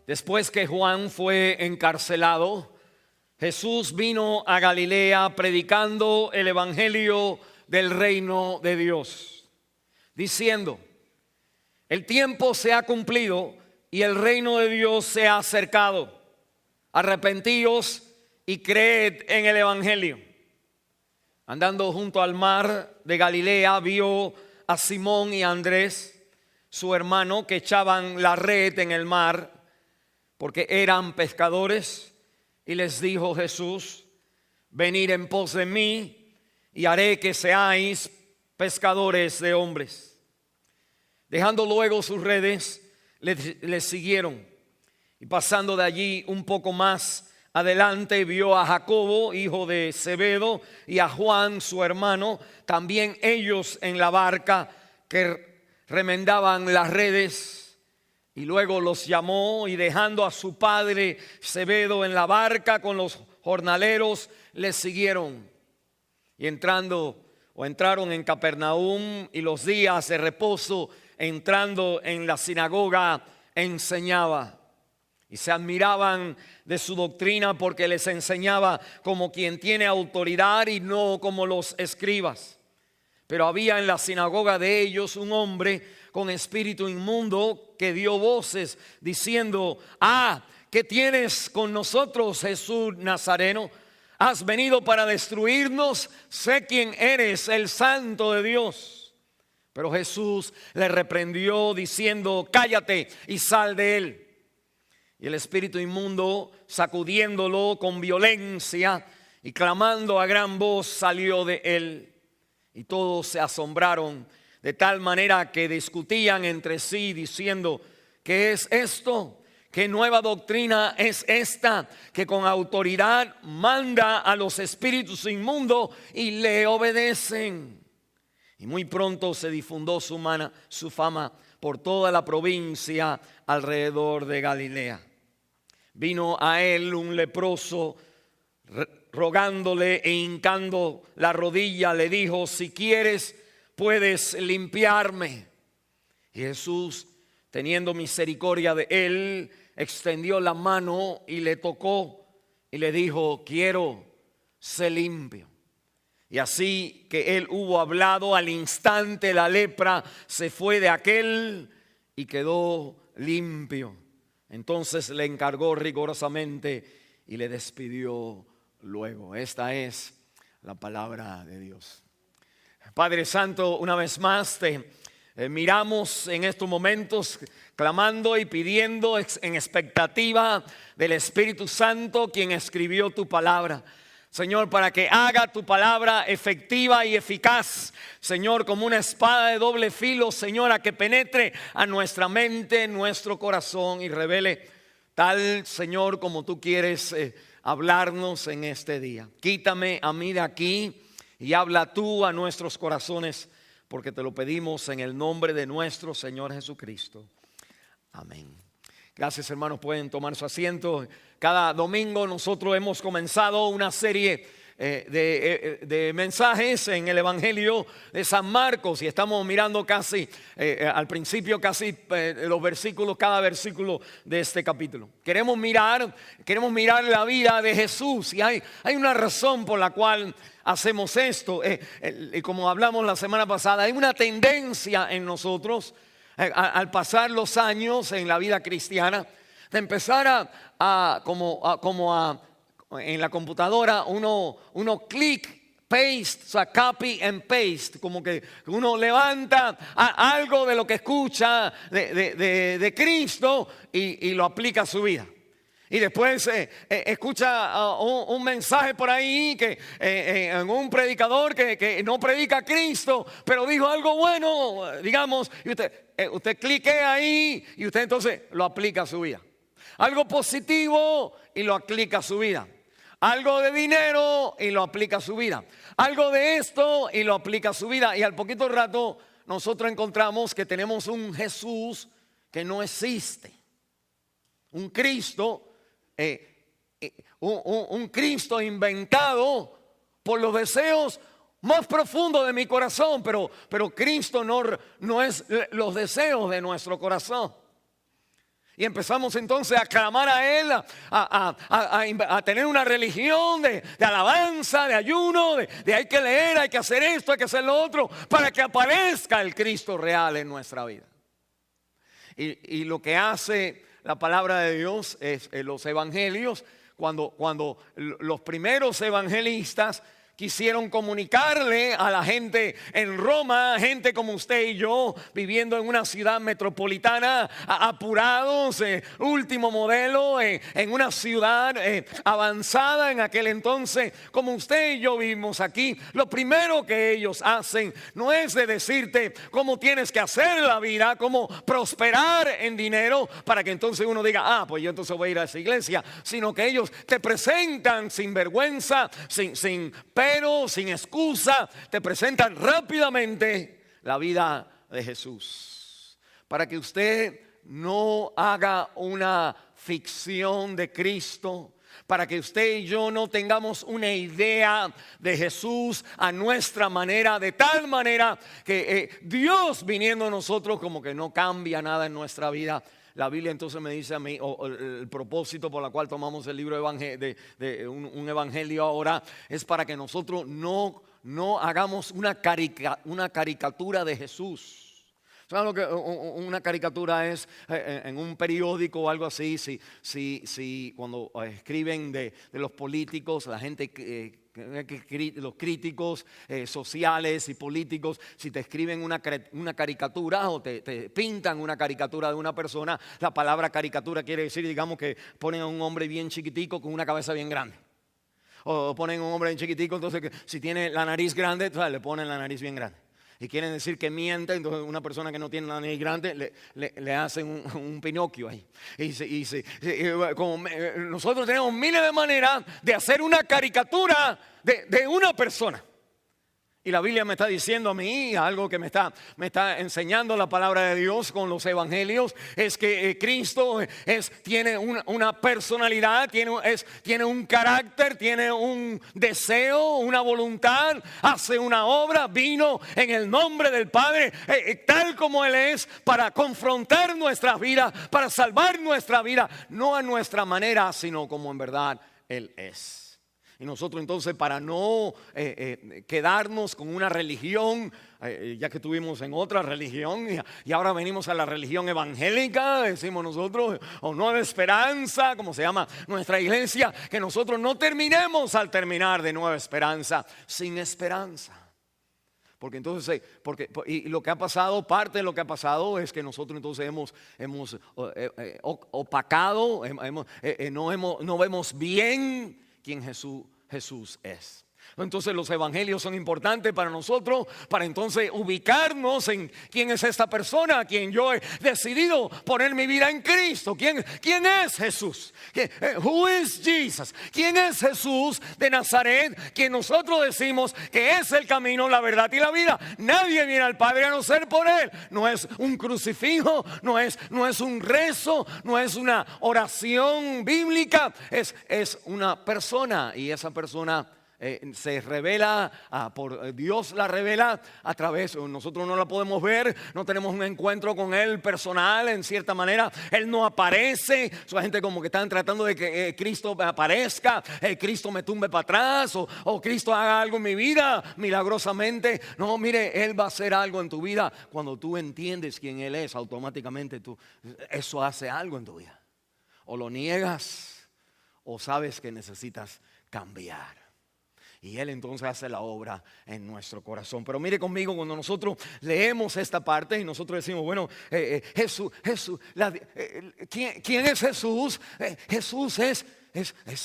Después que Juan fue encarcelado, Jesús vino a Galilea predicando el evangelio del reino de Dios, diciendo: el tiempo se ha cumplido y el reino de Dios se ha acercado. Arrepentíos y creed en el evangelio. Andando junto al mar de Galilea, vio a Simón y a Andrés, su hermano, que echaban la red en el mar, porque eran pescadores. Y les dijo Jesús: venid en pos de mí, y haré que seáis pescadores de hombres. Dejando luego sus redes, les siguieron. Y pasando de allí un poco más adelante, vio a Jacobo, hijo de Zebedeo, y a Juan, su hermano, también ellos en la barca, que remendaban las redes. Y luego los llamó, y dejando a su padre Zebedeo en la barca con los jornaleros, les siguieron. Y entraron en Capernaum, y los días de reposo, entrando en la sinagoga, enseñaba. Y se admiraban de su doctrina, porque les enseñaba como quien tiene autoridad y no como los escribas. Pero había en la sinagoga de ellos un hombre con espíritu inmundo, que dio voces diciendo: ¿qué tienes con nosotros, Jesús Nazareno? ¿Has venido para destruirnos? Sé quién eres, el Santo de Dios. Pero Jesús le reprendió diciendo: cállate y sal de él. Y el espíritu inmundo, sacudiéndolo con violencia y clamando a gran voz, salió de él. Y todos se asombraron, de tal manera que discutían entre sí diciendo: ¿qué es esto? ¿Qué nueva doctrina es esta, que con autoridad manda a los espíritus inmundos y le obedecen? Y muy pronto se difundió su fama por toda la provincia alrededor de Galilea. Vino a él un leproso, rogándole e hincando la rodilla, le dijo: si quieres, puedes limpiarme. Y Jesús, teniendo misericordia de él, extendió la mano y le tocó y le dijo: quiero, sé limpio. Y así que él hubo hablado, al instante la lepra se fue de aquel y quedó limpio. Entonces le encargó rigurosamente y le despidió luego. Esta es la palabra de Dios. Padre Santo, una vez más te miramos en estos momentos clamando y pidiendo en expectativa del Espíritu Santo, quien escribió tu palabra. Señor, para que haga tu palabra efectiva y eficaz, Señor, como una espada de doble filo, Señor, a que penetre a nuestra mente, nuestro corazón y revele tal, Señor, como tú quieres hablarnos en este día. Quítame a mí de aquí y habla tú a nuestros corazones, porque te lo pedimos en el nombre de nuestro Señor Jesucristo. Amén. Gracias, hermanos, pueden tomar su asiento. Cada domingo nosotros hemos comenzado una serie de mensajes en el Evangelio de San Marcos, y estamos mirando casi al principio los versículos, cada versículo de este capítulo. Queremos mirar la vida de Jesús, y hay una razón por la cual hacemos esto. Como hablamos la semana pasada, hay una tendencia en nosotros al pasar los años en la vida cristiana de empezar en la computadora uno click, paste, o sea, copy and paste, como que uno levanta algo de lo que escucha de Cristo y lo aplica a su vida. Y después escucha un mensaje por ahí que en un predicador que no predica a Cristo, pero dijo algo bueno, digamos, y usted cliquea ahí y usted entonces lo aplica a su vida. Algo positivo y lo aplica a su vida. Algo de dinero y lo aplica a su vida. Algo de esto y lo aplica a su vida. Y al poquito rato nosotros encontramos que tenemos un Jesús que no existe. Un Cristo un Cristo inventado por los deseos más profundos de mi corazón, pero Cristo no es los deseos de nuestro corazón. Y empezamos entonces a clamar a Él, a tener una religión de alabanza, de ayuno, de hay que leer, hay que hacer esto, hay que hacer lo otro, para que aparezca el Cristo real en nuestra vida. Y lo que hace la palabra de Dios es los evangelios, cuando los primeros evangelistas quisieron comunicarle a la gente en Roma, gente como usted y yo, viviendo en una ciudad metropolitana, apurados, último modelo, en una ciudad avanzada en aquel entonces, como usted y yo vivimos aquí. Lo primero que ellos hacen no es de decirte cómo tienes que hacer la vida, cómo prosperar en dinero, para que entonces uno diga, pues yo entonces voy a ir a esa iglesia, sino que ellos te presentan sin vergüenza, pero sin excusa, te presentan rápidamente la vida de Jesús, para que usted no haga una ficción de Cristo, para que usted y yo no tengamos una idea de Jesús a nuestra manera, de tal manera que Dios viniendo a nosotros como que no cambia nada en nuestra vida. La Biblia entonces me dice a mí, el propósito por el cual tomamos el libro de un evangelio ahora, es para que nosotros no hagamos una caricatura de Jesús. ¿Saben lo que una caricatura es? En un periódico o algo así, si cuando escriben de los políticos, la gente los críticos sociales y políticos, si te escriben una caricatura o te pintan una caricatura de una persona, la palabra caricatura quiere decir, digamos, que ponen a un hombre bien chiquitico con una cabeza bien grande. O ponen a un hombre bien chiquitico, entonces si tiene la nariz grande, le ponen la nariz bien grande. Y quieren decir que miente, entonces una persona que no tiene la nariz grande le hacen un Pinocchio ahí. Nosotros tenemos miles de maneras de hacer una caricatura de una persona. Y la Biblia me está diciendo a mí, algo que me está enseñando la palabra de Dios con los evangelios, es que Cristo tiene una personalidad, tiene un carácter, tiene un deseo, una voluntad, hace una obra, vino en el nombre del Padre, tal como Él es, para confrontar nuestras vidas, para salvar nuestra vida, no a nuestra manera, sino como en verdad Él es. Y nosotros entonces, para no quedarnos con una religión, ya que estuvimos en otra religión y ahora venimos a la religión evangélica, decimos nosotros, o Nueva Esperanza, como se llama nuestra iglesia, que nosotros no terminemos al terminar de Nueva Esperanza sin esperanza. Porque entonces, y lo que ha pasado, parte de lo que ha pasado es que nosotros entonces hemos opacado, no vemos bien quién Jesús es. Entonces los evangelios son importantes para nosotros, para entonces ubicarnos en quién es esta persona a quien yo he decidido poner mi vida en Cristo. ¿Quién es Jesús? Who is Jesus? ¿Quién es Jesús de Nazaret? Quien nosotros decimos que es el camino, la verdad y la vida. Nadie viene al Padre a no ser por Él. No es un crucifijo, no es un rezo, no es una oración bíblica, es una persona, y esa persona se revela, por Dios la revela a través, nosotros no la podemos ver, no tenemos un encuentro con Él personal en cierta manera, Él no aparece. Hay gente como que están tratando de que Cristo aparezca, Cristo me tumbe para atrás o Cristo haga algo en mi vida milagrosamente. No, mire, Él va a hacer algo en tu vida cuando tú entiendes quién Él es. Automáticamente eso hace algo en tu vida. O lo niegas o sabes que necesitas cambiar. Y Él entonces hace la obra en nuestro corazón. Pero mire conmigo, cuando nosotros leemos esta parte y nosotros decimos, bueno, Jesús, ¿quién es Jesús? Jesús es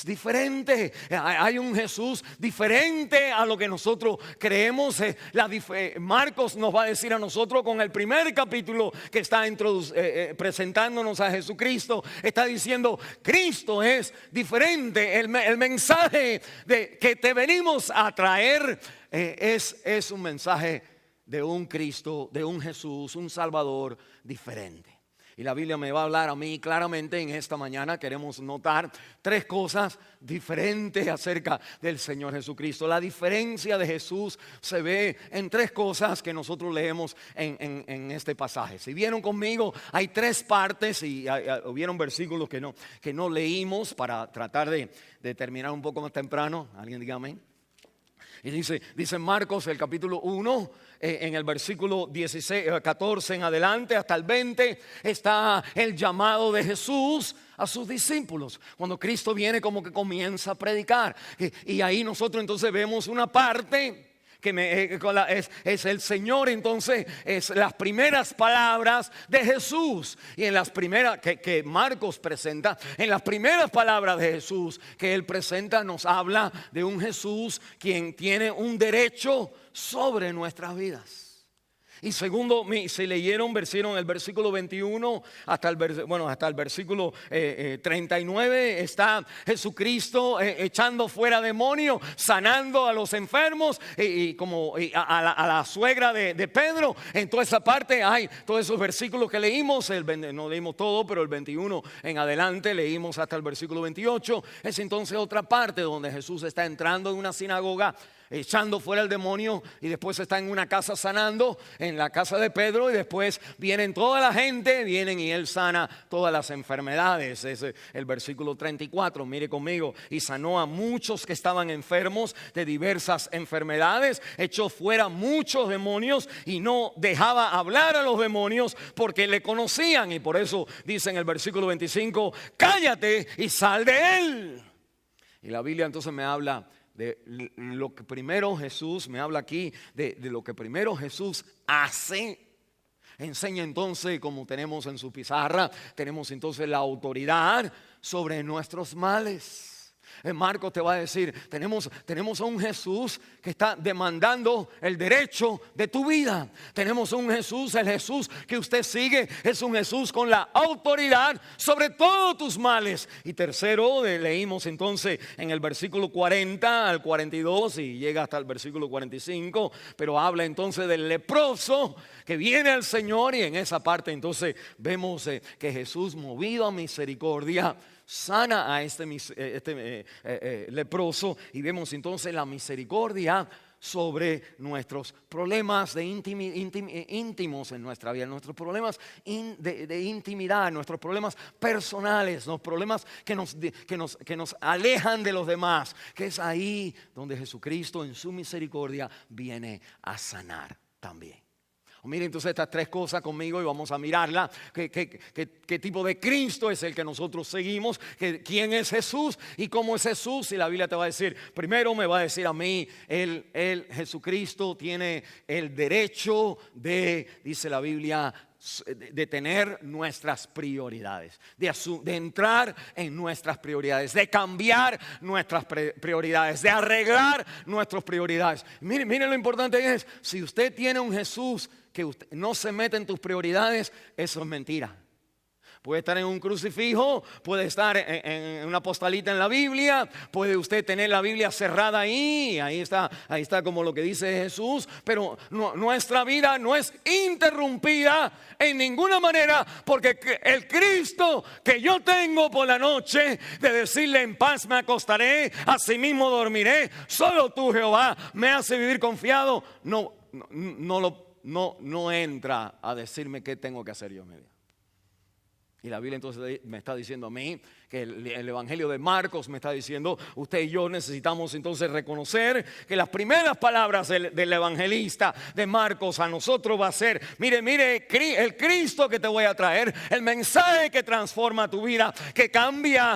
diferente. Hay un Jesús diferente a lo que nosotros creemos. Marcos nos va a decir a nosotros con el primer capítulo que está presentándonos a Jesucristo. Está diciendo, Cristo es diferente. El mensaje que te venimos a traer es un mensaje de un Cristo, de un Jesús, un Salvador diferente. Y la Biblia me va a hablar a mí claramente en esta mañana. Queremos notar tres cosas diferentes acerca del Señor Jesucristo. La diferencia de Jesús se ve en tres cosas que nosotros leemos en este pasaje. Si vieron conmigo, hay tres partes y hubieron versículos que no leímos para tratar de terminar un poco más temprano. ¿Alguien diga amén? Y dice Marcos el capítulo 1, en el versículo 14 en adelante hasta el 20, está el llamado de Jesús a sus discípulos. Cuando Cristo viene, como que comienza a predicar. Y ahí nosotros entonces vemos una parte que es el Señor, entonces es las primeras palabras de Jesús. Y en las primeras que Marcos presenta, en las primeras palabras de Jesús que él presenta, nos habla de un Jesús quien tiene un derecho sobre nuestras vidas. Y segundo, si leyeron el versículo 21 hasta el versículo 39, está Jesucristo echando fuera demonios, sanando a los enfermos y a la suegra de Pedro. En toda esa parte hay todos esos versículos que leímos, no leímos todo, pero el 21 en adelante leímos hasta el versículo 28. Es entonces otra parte donde Jesús está entrando en una sinagoga, echando fuera el demonio, y después está en una casa sanando, en la casa de Pedro, y después vienen toda la gente, y él sana todas las enfermedades. Es el versículo 34, mire conmigo. Y sanó a muchos que estaban enfermos de diversas enfermedades, echó fuera muchos demonios y no dejaba hablar a los demonios porque le conocían. Y por eso dice en el versículo 25: cállate y sal de él. Y la Biblia entonces me habla de lo que primero Jesús, me habla aquí de lo que primero Jesús hace. Enseña entonces, como tenemos en su pizarra, tenemos entonces la autoridad sobre nuestros males. En Marcos te va a decir, tenemos a un Jesús que está demandando el derecho de tu vida. Tenemos un Jesús, el Jesús que usted sigue es un Jesús con la autoridad sobre todos tus males. Y tercero, leímos entonces en el versículo 40 al 42 y llega hasta el versículo 45, pero habla entonces del leproso que viene al Señor, y en esa parte entonces vemos que Jesús, movido a misericordia, sana a este leproso, y vemos entonces la misericordia sobre nuestros problemas íntimos en nuestra vida, nuestros problemas de intimidad, nuestros problemas personales, los problemas que nos alejan de los demás, que es ahí donde Jesucristo en su misericordia viene a sanar también. Miren entonces estas tres cosas conmigo y vamos a mirarla. ¿Qué tipo de Cristo es el que nosotros seguimos? ¿Quién es Jesús y cómo es Jesús? Y la Biblia te va a decir, primero me va a decir a mí, Jesucristo tiene el derecho dice la Biblia, de tener nuestras prioridades, de entrar en nuestras prioridades, de cambiar nuestras prioridades, de arreglar nuestras prioridades. Miren lo importante es, si usted tiene un Jesús que usted no se mete en tus prioridades, eso es mentira. Puede estar en un crucifijo, puede estar en una postalita en la Biblia, puede usted tener la Biblia cerrada ahí está como lo que dice Jesús, pero nuestra vida no es interrumpida en ninguna manera, porque el Cristo que yo tengo por la noche, de decirle en paz me acostaré, asimismo dormiré, solo tú, Jehová, me hace vivir confiado, no entra a decirme qué tengo que hacer yo en mi vida. Y la Biblia entonces me está diciendo a mí, que el Evangelio de Marcos me está diciendo, usted y yo necesitamos entonces reconocer que las primeras palabras del evangelista de Marcos a nosotros va a ser, mire, el Cristo que te voy a traer, el mensaje que transforma tu vida, que cambia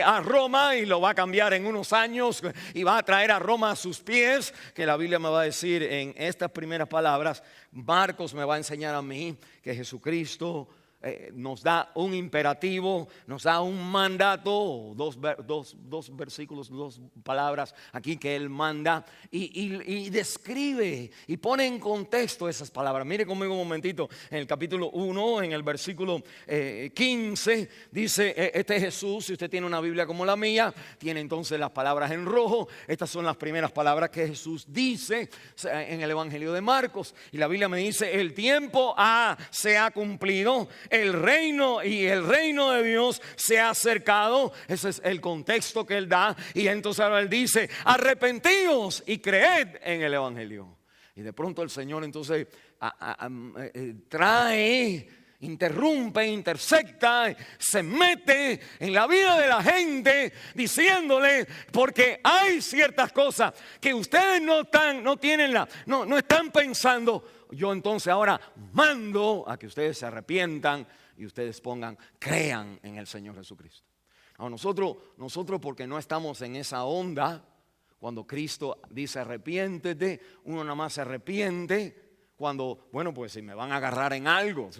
a Roma, y lo va a cambiar en unos años, y va a traer a Roma a sus pies, que la Biblia me va a decir en estas primeras palabras. Marcos me va a enseñar a mí que Jesucristo nos da un imperativo, nos da un mandato, dos versículos, dos palabras aquí que él manda y describe y pone en contexto esas palabras. Mire conmigo un momentito, en el capítulo 1, en el versículo 15, dice, este es Jesús. Si usted tiene una Biblia como la mía, tiene entonces las palabras en rojo. Estas son las primeras palabras que Jesús dice en el Evangelio de Marcos. Y la Biblia me dice, el tiempo se ha cumplido el reino y el reino de Dios se ha acercado. Ese es el contexto que él da. Y entonces ahora él dice, arrepentíos y creed en el evangelio. Y de pronto el Señor entonces interrumpe, intersecta, se mete en la vida de la gente diciéndole, porque hay ciertas cosas que ustedes no están pensando. Yo entonces ahora mando a que ustedes se arrepientan y ustedes crean en el Señor Jesucristo. Ahora nosotros porque no estamos en esa onda, cuando Cristo dice arrepiéntete, uno nada más se arrepiente cuando, bueno, pues si me van a agarrar en algo,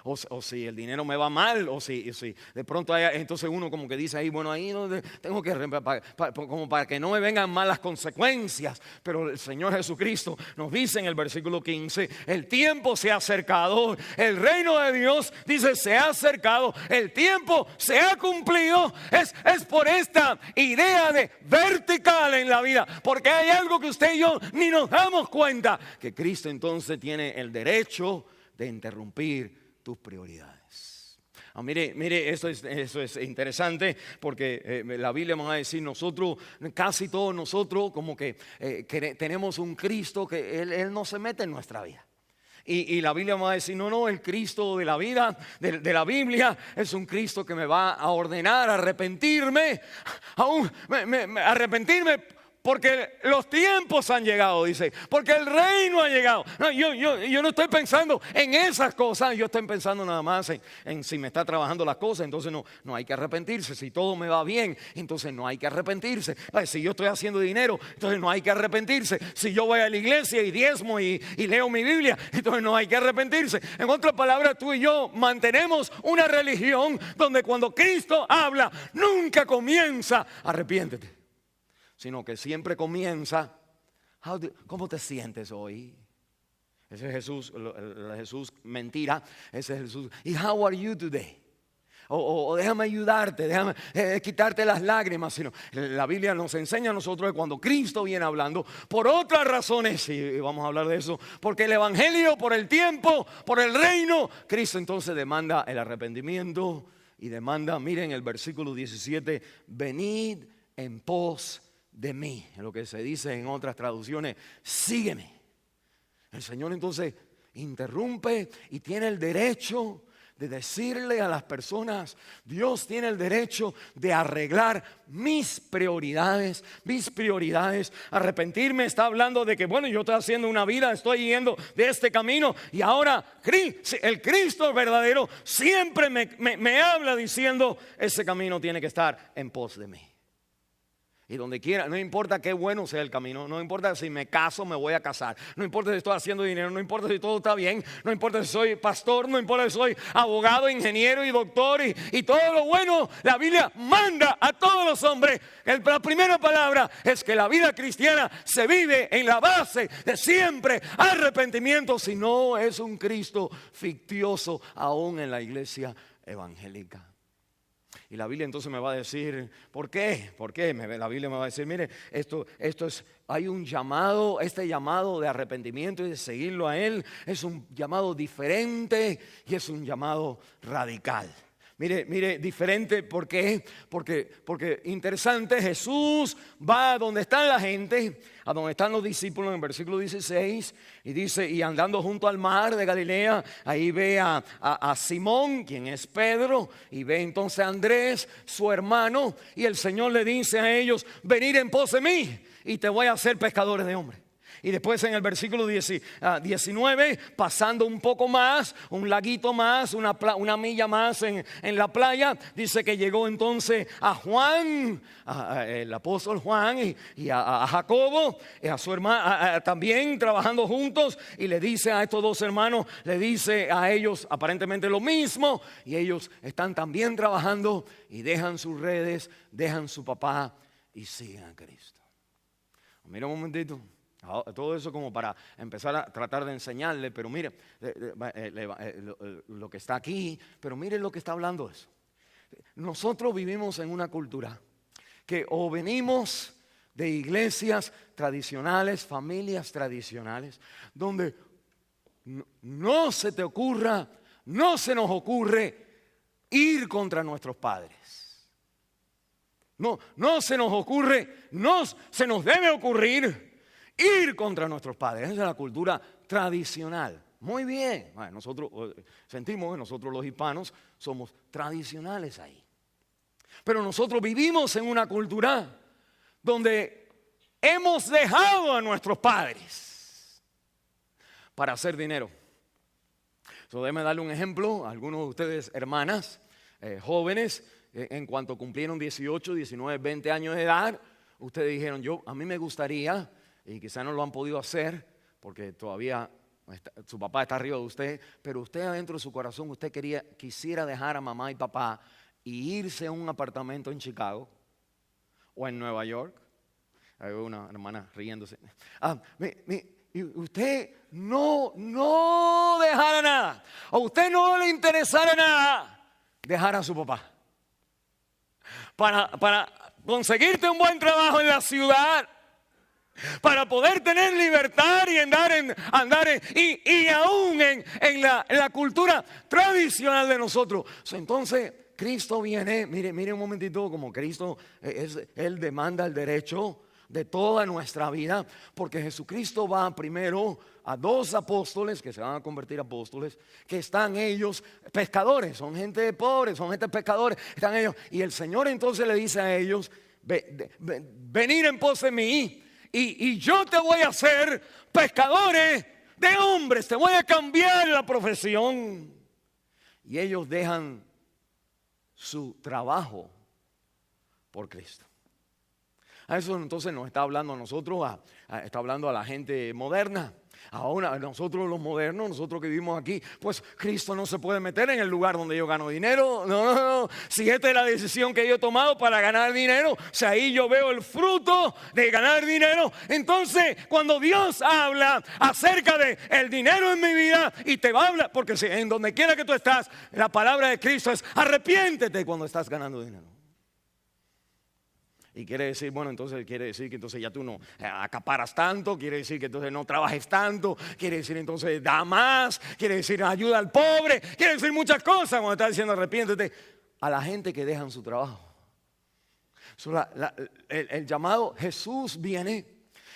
o si el dinero me va mal, o si de pronto entonces uno como que dice ahí, bueno, ahí donde tengo que, como para que no me vengan malas consecuencias. Pero el Señor Jesucristo nos dice en el versículo 15, el tiempo se ha acercado, el reino de Dios, dice, se ha acercado, el tiempo se ha cumplido. Es por esta idea de vertical en la vida, porque hay algo que usted y yo ni nos damos cuenta, que Cristo entonces tiene el derecho de interrumpir tus prioridades. Mire, eso es interesante, porque la Biblia va a decir, casi todos nosotros, como que tenemos un Cristo que Él no se mete en nuestra vida. Y la Biblia va a decir, no, el Cristo de la vida, de la Biblia, es un Cristo que me va a ordenar a arrepentirme, arrepentirme. Porque los tiempos han llegado, dice. Porque el reino ha llegado. No, yo no estoy pensando en esas cosas. Yo estoy pensando nada más en si me está trabajando las cosas. Entonces no hay que arrepentirse. Si todo me va bien, entonces no hay que arrepentirse. Si yo estoy haciendo dinero, entonces no hay que arrepentirse. Si yo voy a la iglesia y diezmo y leo mi Biblia, entonces no hay que arrepentirse. En otras palabras, tú y yo mantenemos una religión donde cuando Cristo habla, nunca comienza arrepiéntete, sino que siempre comienza, ¿cómo te sientes hoy? Ese es Jesús, el Jesús mentira, ese es Jesús. ¿Y how are you today? O déjame ayudarte, déjame quitarte las lágrimas. Sino, la Biblia nos enseña a nosotros que cuando Cristo viene hablando, por otras razones, y vamos a hablar de eso, porque el evangelio, por el tiempo, por el reino, Cristo entonces demanda el arrepentimiento y demanda, miren el versículo 17, venid en pos de mí, lo que se dice en otras traducciones, sígueme. El Señor entonces interrumpe y tiene el derecho de decirle a las personas, Dios tiene el derecho de arreglar mis prioridades. Arrepentirme está hablando de que, bueno, yo estoy haciendo una vida, estoy yendo de este camino y ahora el Cristo verdadero siempre me habla diciendo, ese camino tiene que estar en pos de mí. Y donde quiera, no importa qué bueno sea el camino, no importa si me caso, me voy a casar, no importa si estoy haciendo dinero, no importa si todo está bien, no importa si soy pastor, no importa si soy abogado, ingeniero y doctor y todo lo bueno, la Biblia manda a todos los hombres. La primera palabra es que la vida cristiana se vive en la base de siempre arrepentimiento, si no es un Cristo fictioso aún en la iglesia evangélica. Y la Biblia entonces me va a decir, ¿por qué? La Biblia me va a decir, mire, hay un llamado, este llamado de arrepentimiento y de seguirlo a Él, es un llamado diferente y es un llamado radical. Mire, diferente, ¿por qué? Porque interesante, Jesús va a donde está la gente, a donde están los discípulos en el versículo 16, y dice, y andando junto al mar de Galilea, ahí ve a Simón, quien es Pedro, y ve entonces a Andrés, su hermano, y el Señor le dice a ellos, venid en pos de mí, y te voy a hacer pescadores de hombres. Y después en el versículo 19, pasando un poco más, un laguito más, una milla más en la playa, dice que llegó entonces a Juan, el apóstol Juan y a Jacobo, y a su hermano, también trabajando juntos, y le dice a estos dos hermanos, le dice a ellos aparentemente lo mismo, y ellos están también trabajando y dejan sus redes, dejan su papá y siguen a Cristo. Mira un momentito. Todo eso como para empezar a tratar de enseñarle, pero mire lo que está aquí, pero mire lo que está hablando eso. Nosotros vivimos en una cultura que o venimos de iglesias tradicionales, familias tradicionales, donde no se te ocurra no se nos ocurre ir contra nuestros padres. No se nos ocurre, no se nos debe ocurrir ir contra nuestros padres. Esa es la cultura tradicional. Muy bien. Bueno, nosotros sentimos que nosotros los hispanos somos tradicionales ahí. Pero nosotros vivimos en una cultura donde hemos dejado a nuestros padres para hacer dinero. Déjeme darle un ejemplo a algunos de ustedes, hermanas, jóvenes, en cuanto cumplieron 18, 19, 20 años de edad, ustedes dijeron, a mí me gustaría, y quizás no lo han podido hacer, porque todavía su papá está arriba de usted, pero usted adentro de su corazón, usted quisiera dejar a mamá y papá y irse a un apartamento en Chicago o en Nueva York. Hay una hermana riéndose. Y usted no dejara nada, a usted no le interesara nada dejar a su papá para conseguirte un buen trabajo en la ciudad, para poder tener libertad y y aún en la cultura tradicional de nosotros. Entonces Cristo viene, mire un momentito, como Cristo Él demanda el derecho de toda nuestra vida, porque Jesucristo va primero a 2 apóstoles que se van a convertir apóstoles, que están ellos pescadores, son gente pobre, son gente pescadores, están ellos, y el Señor entonces le dice a ellos, venid en pos de mí, y yo te voy a hacer pescadores de hombres, te voy a cambiar la profesión. Y ellos dejan su trabajo por Cristo. A eso entonces nos está hablando a nosotros, está hablando a la gente moderna. Ahora nosotros los modernos, nosotros que vivimos aquí, pues Cristo no se puede meter en el lugar donde yo gano dinero. No. Si esta es la decisión que yo he tomado para ganar dinero, si ahí yo veo el fruto de ganar dinero, entonces cuando Dios habla acerca de el dinero en mi vida y te va a hablar, porque en donde quiera que tú estás, la palabra de Cristo es arrepiéntete cuando estás ganando dinero. Y quiere decir, quiere decir que entonces ya tú no acaparas tanto, quiere decir que entonces no trabajes tanto, quiere decir entonces da más, quiere decir ayuda al pobre, quiere decir muchas cosas cuando está diciendo arrepiéntete a la gente que dejan su trabajo. El llamado Jesús viene.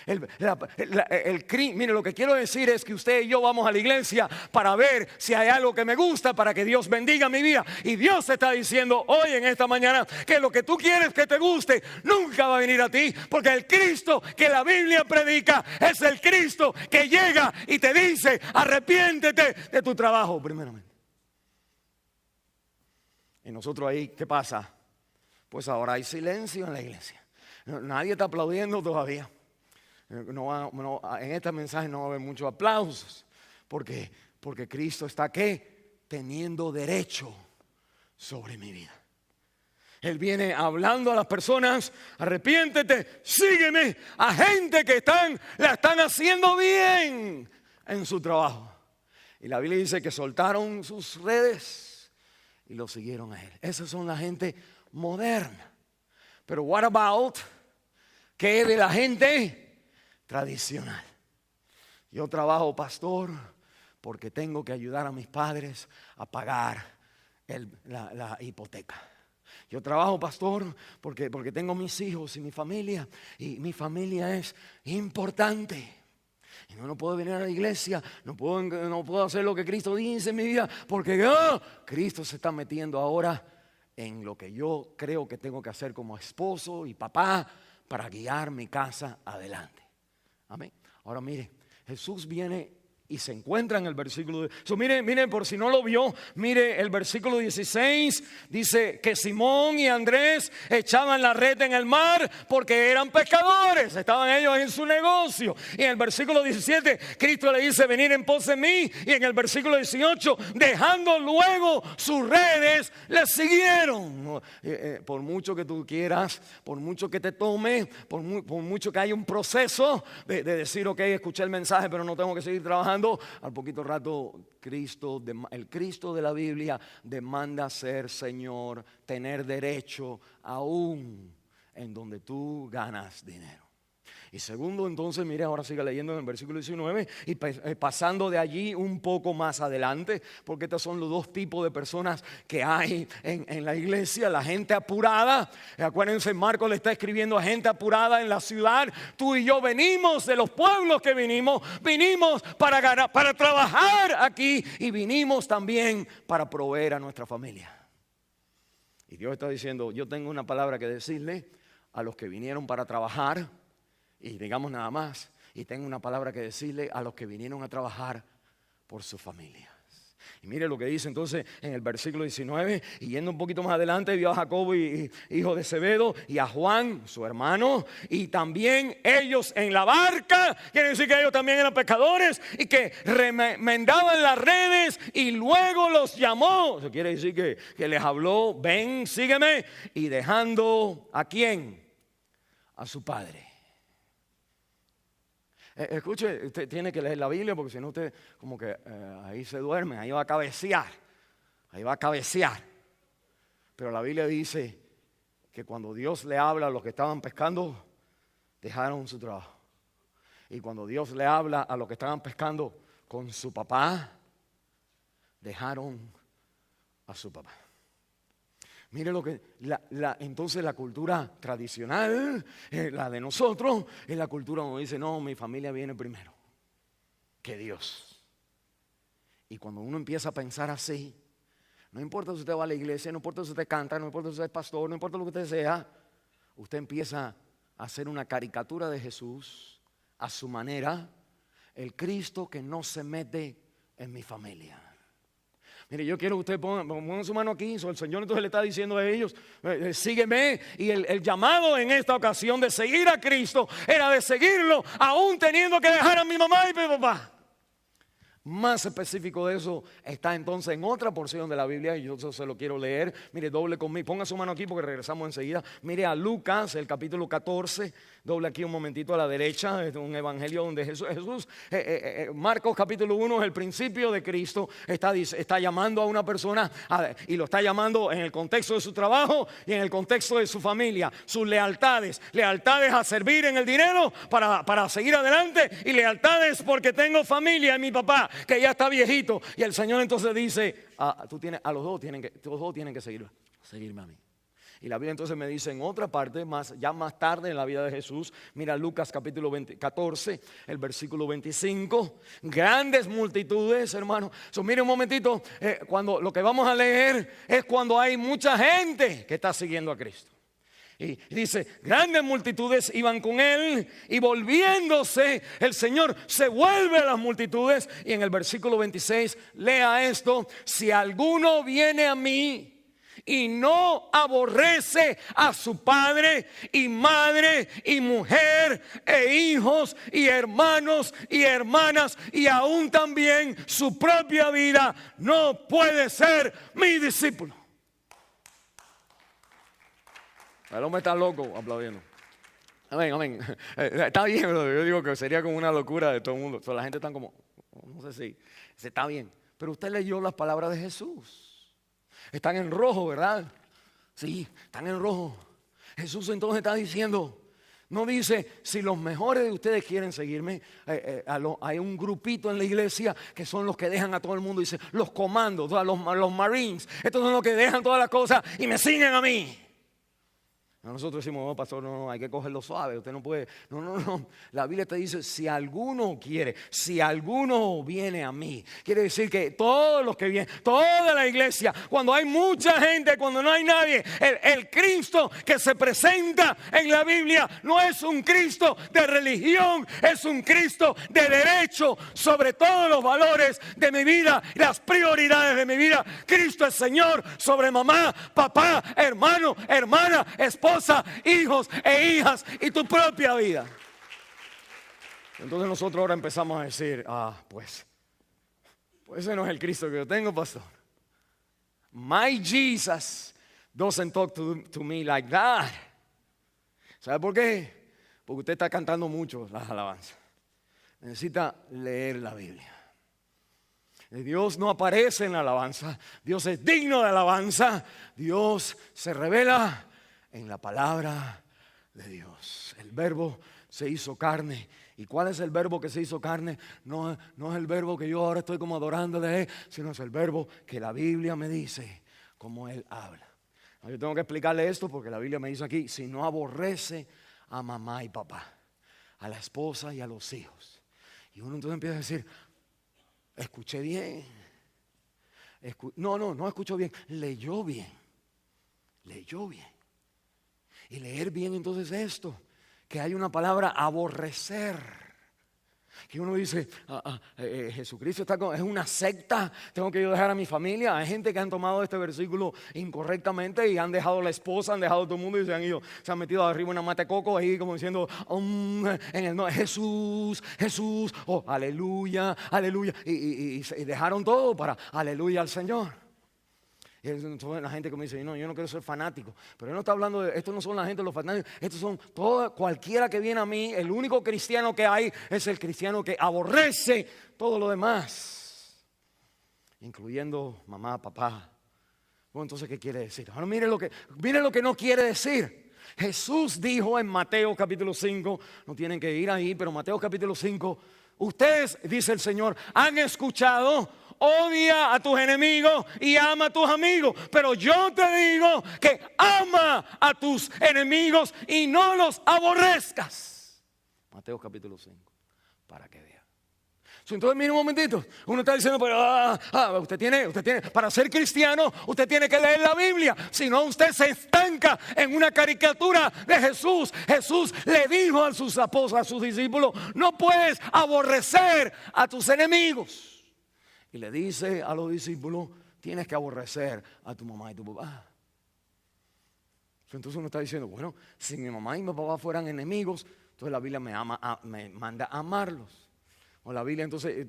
Mire, lo que quiero decir es que usted y yo vamos a la iglesia para ver si hay algo que me gusta, para que Dios bendiga mi vida. Y Dios está diciendo hoy en esta mañana que lo que tú quieres que te guste nunca va a venir a ti, porque el Cristo que la Biblia predica es el Cristo que llega y te dice arrepiéntete de tu trabajo primeramente. Y nosotros ahí, ¿qué pasa? Pues ahora hay silencio en la iglesia. Nadie está aplaudiendo todavía. En este mensaje no va a haber muchos aplausos, porque Cristo está ¿qué? Teniendo derecho sobre mi vida. Él viene hablando a las personas, arrepiéntete, sígueme, a gente que la están haciendo bien en su trabajo. Y la Biblia dice que soltaron sus redes y lo siguieron a él. Esas son la gente moderna. Pero what about ¿qué de la gente tradicional? Yo trabajo, pastor, porque tengo que ayudar a mis padres a pagar la hipoteca. Yo trabajo, pastor, porque tengo mis hijos y mi familia es importante. Y no puedo venir a la iglesia, no puedo hacer lo que Cristo dice en mi vida, porque Cristo se está metiendo ahora en lo que yo creo que tengo que hacer como esposo y papá para guiar mi casa adelante. Amén. Ahora mire, Jesús viene y se encuentra en el versículo. Mire, por si no lo vio, mire el versículo 16. Dice que Simón y Andrés echaban la red en el mar porque eran pescadores. Estaban ellos en su negocio. Y en el versículo 17, Cristo le dice: venid en pos de mí. Y en el versículo 18, dejando luego sus redes, les siguieron. Por mucho que tú quieras, por mucho que te tome, por mucho que haya un proceso de decir, ok, escuché el mensaje, pero no tengo que seguir trabajando. Al poquito rato, el Cristo de la Biblia demanda ser Señor, tener derecho aún en donde tú ganas dinero. Y segundo, entonces, mire, ahora siga leyendo en el versículo 19 y pasando de allí un poco más adelante, porque estos son los dos tipos de personas que hay en la iglesia. La gente apurada, acuérdense, Marcos le está escribiendo a gente apurada en la ciudad. Tú y yo venimos de los pueblos que vinimos para trabajar aquí y vinimos también para proveer a nuestra familia. Y Dios está diciendo, yo tengo una palabra que decirle a los que vinieron para trabajar. Y digamos nada más, y tengo una palabra que decirle a los que vinieron a trabajar por sus familias. Y mire lo que dice entonces en el versículo 19, y yendo un poquito más adelante, vio a Jacobo, hijo de Zebedeo, y a Juan, su hermano, y también ellos en la barca, quiere decir que ellos también eran pescadores, y que remendaban las redes, y luego los llamó. Eso quiere decir que les habló, ven, sígueme, y dejando, ¿a quién? A su padre. Escuche, usted tiene que leer la Biblia porque si no usted como que ahí se duerme, ahí va a cabecear. Pero la Biblia dice que cuando Dios le habla a los que estaban pescando, dejaron su trabajo. Y cuando Dios le habla a los que estaban pescando con su papá, dejaron a su papá. Mire lo que entonces la cultura tradicional, la de nosotros, es la cultura donde dice, no, mi familia viene primero que Dios. Y cuando uno empieza a pensar así, no importa si usted va a la iglesia, no importa si usted canta, no importa si usted es pastor, no importa lo que usted sea, usted empieza a hacer una caricatura de Jesús a su manera, el Cristo que no se mete en mi familia. Mire, yo quiero que usted ponga su mano aquí. El Señor entonces le está diciendo a ellos, sígueme. Y el llamado en esta ocasión de seguir a Cristo era de seguirlo aún teniendo que dejar a mi mamá y mi papá. Más específico de eso está entonces en otra porción de la Biblia y yo se lo quiero leer. Mire, doble conmigo, ponga su mano aquí porque regresamos enseguida. Mire a Lucas, el capítulo 14, doble aquí un momentito a la derecha, es un evangelio donde Jesús Marcos capítulo 1 es el principio de Cristo, está llamando a una persona y lo está llamando en el contexto de su trabajo y en el contexto de su familia, sus lealtades a servir en el dinero para seguir adelante y lealtades porque tengo familia y mi papá que ya está viejito. Y el Señor entonces dice, los dos tienen que seguirme a mí. Y la Biblia entonces me dice en otra parte, ya más tarde en la vida de Jesús, mira Lucas capítulo 14, el versículo 25, grandes multitudes, hermano. Mire un momentito, cuando lo que vamos a leer es cuando hay mucha gente que está siguiendo a Cristo. Y dice, grandes multitudes iban con él y volviéndose el Señor se vuelve a las multitudes y en el versículo 26 lea esto, si alguno viene a mí y no aborrece a su padre y madre y mujer e hijos y hermanos y hermanas y aún también su propia vida, no puede ser mi discípulo. El hombre está loco aplaudiendo. Amén. Está bien, pero yo digo que sería como una locura de todo el mundo. La gente está como, no sé si está bien. Pero usted leyó las palabras de Jesús. Están en rojo, ¿verdad? Sí, están en rojo. Jesús entonces está diciendo, no dice, si los mejores de ustedes quieren seguirme, hay un grupito en la iglesia que son los que dejan a todo el mundo, dice, los comandos, los Marines. Estos son los que dejan todas las cosas y me siguen a mí. Nosotros decimos, no, pastor, no, hay que cogerlo suave, usted no puede. No. La Biblia te dice, si alguno quiere, si alguno viene a mí. Quiere decir que todos los que vienen, toda la iglesia, cuando hay mucha gente, cuando no hay nadie, el Cristo que se presenta en la Biblia no es un Cristo de religión, es un Cristo de derecho sobre todos los valores de mi vida, las prioridades de mi vida. Cristo es Señor sobre mamá, papá, hermano, hermana, esposa, hijos e hijas y tu propia vida. Entonces nosotros ahora empezamos a decir, pues ese no es el Cristo que yo tengo, pastor. My Jesus doesn't talk to me like that. ¿Sabe por qué? Porque usted está cantando mucho las alabanzas. Necesita leer la Biblia. Dios no aparece en la alabanza. Dios es digno de alabanza. Dios se revela en la palabra de Dios. El verbo se hizo carne. ¿Y cuál es el verbo que se hizo carne? No es el verbo que yo ahora estoy como adorándole, sino es el verbo que la Biblia me dice, como Él habla. Yo tengo que explicarle esto porque la Biblia me dice aquí, si no aborrece a mamá y papá, a la esposa y a los hijos. Y uno entonces empieza a decir, escuché bien. No escuchó bien, leyó bien. Leyó bien. Y leer bien entonces esto, que hay una palabra aborrecer. Que uno dice, Jesucristo es una secta, tengo que yo dejar a mi familia. Hay gente que han tomado este versículo incorrectamente y han dejado a la esposa, han dejado a todo el mundo y se han metido arriba en una mata de coco ahí como diciendo, en el nombre Jesús, oh, aleluya, aleluya. Y dejaron todo para aleluya al Señor. Y entonces la gente que me dice, no, yo no quiero ser fanático. Pero él no está hablando de, estos no son la gente de los fanáticos. Estos son cualquiera que viene a mí. El único cristiano que hay es el cristiano que aborrece todo lo demás, incluyendo mamá, papá. Bueno, entonces, ¿qué quiere decir? Ahora mire lo que no quiere decir. Jesús dijo en Mateo capítulo 5, no tienen que ir ahí, pero Mateo capítulo 5, ustedes, dice el Señor, han escuchado, odia a tus enemigos y ama a tus amigos. Pero yo te digo que ama a tus enemigos y no los aborrezcas. Mateo capítulo 5, para que vean. Entonces mire un momentito, uno está diciendo, pero usted tiene, para ser cristiano, usted tiene que leer la Biblia. Si no, usted se estanca en una caricatura de Jesús. Jesús le dijo a sus apóstoles, a sus discípulos, no puedes aborrecer a tus enemigos. Y le dice a los discípulos, tienes que aborrecer a tu mamá y tu papá. Entonces uno está diciendo, bueno, si mi mamá y mi papá fueran enemigos, entonces la Biblia me manda a amarlos. O la Biblia entonces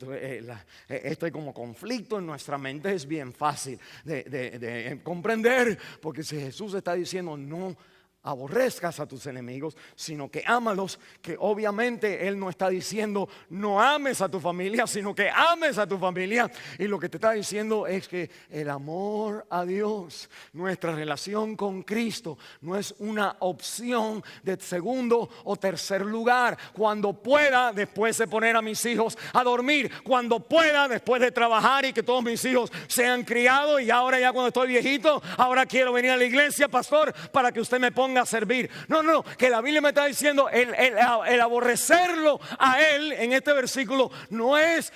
este como conflicto en nuestra mente es bien fácil de comprender. Porque si Jesús está diciendo no aborrezcas a tus enemigos, sino que ámalos, que obviamente Él no está diciendo no ames a tu familia, sino que ames a tu familia. Y lo que te está diciendo es que el amor a Dios, nuestra relación con Cristo, no es una opción de segundo o tercer lugar. Cuando pueda, después de poner a mis hijos a dormir, cuando pueda, después de trabajar y que todos mis hijos sean criados, y ahora ya cuando estoy viejito, ahora quiero venir a la iglesia, pastor, para que usted me ponga a servir. No, que la Biblia me está diciendo el aborrecerlo a Él en este versículo no es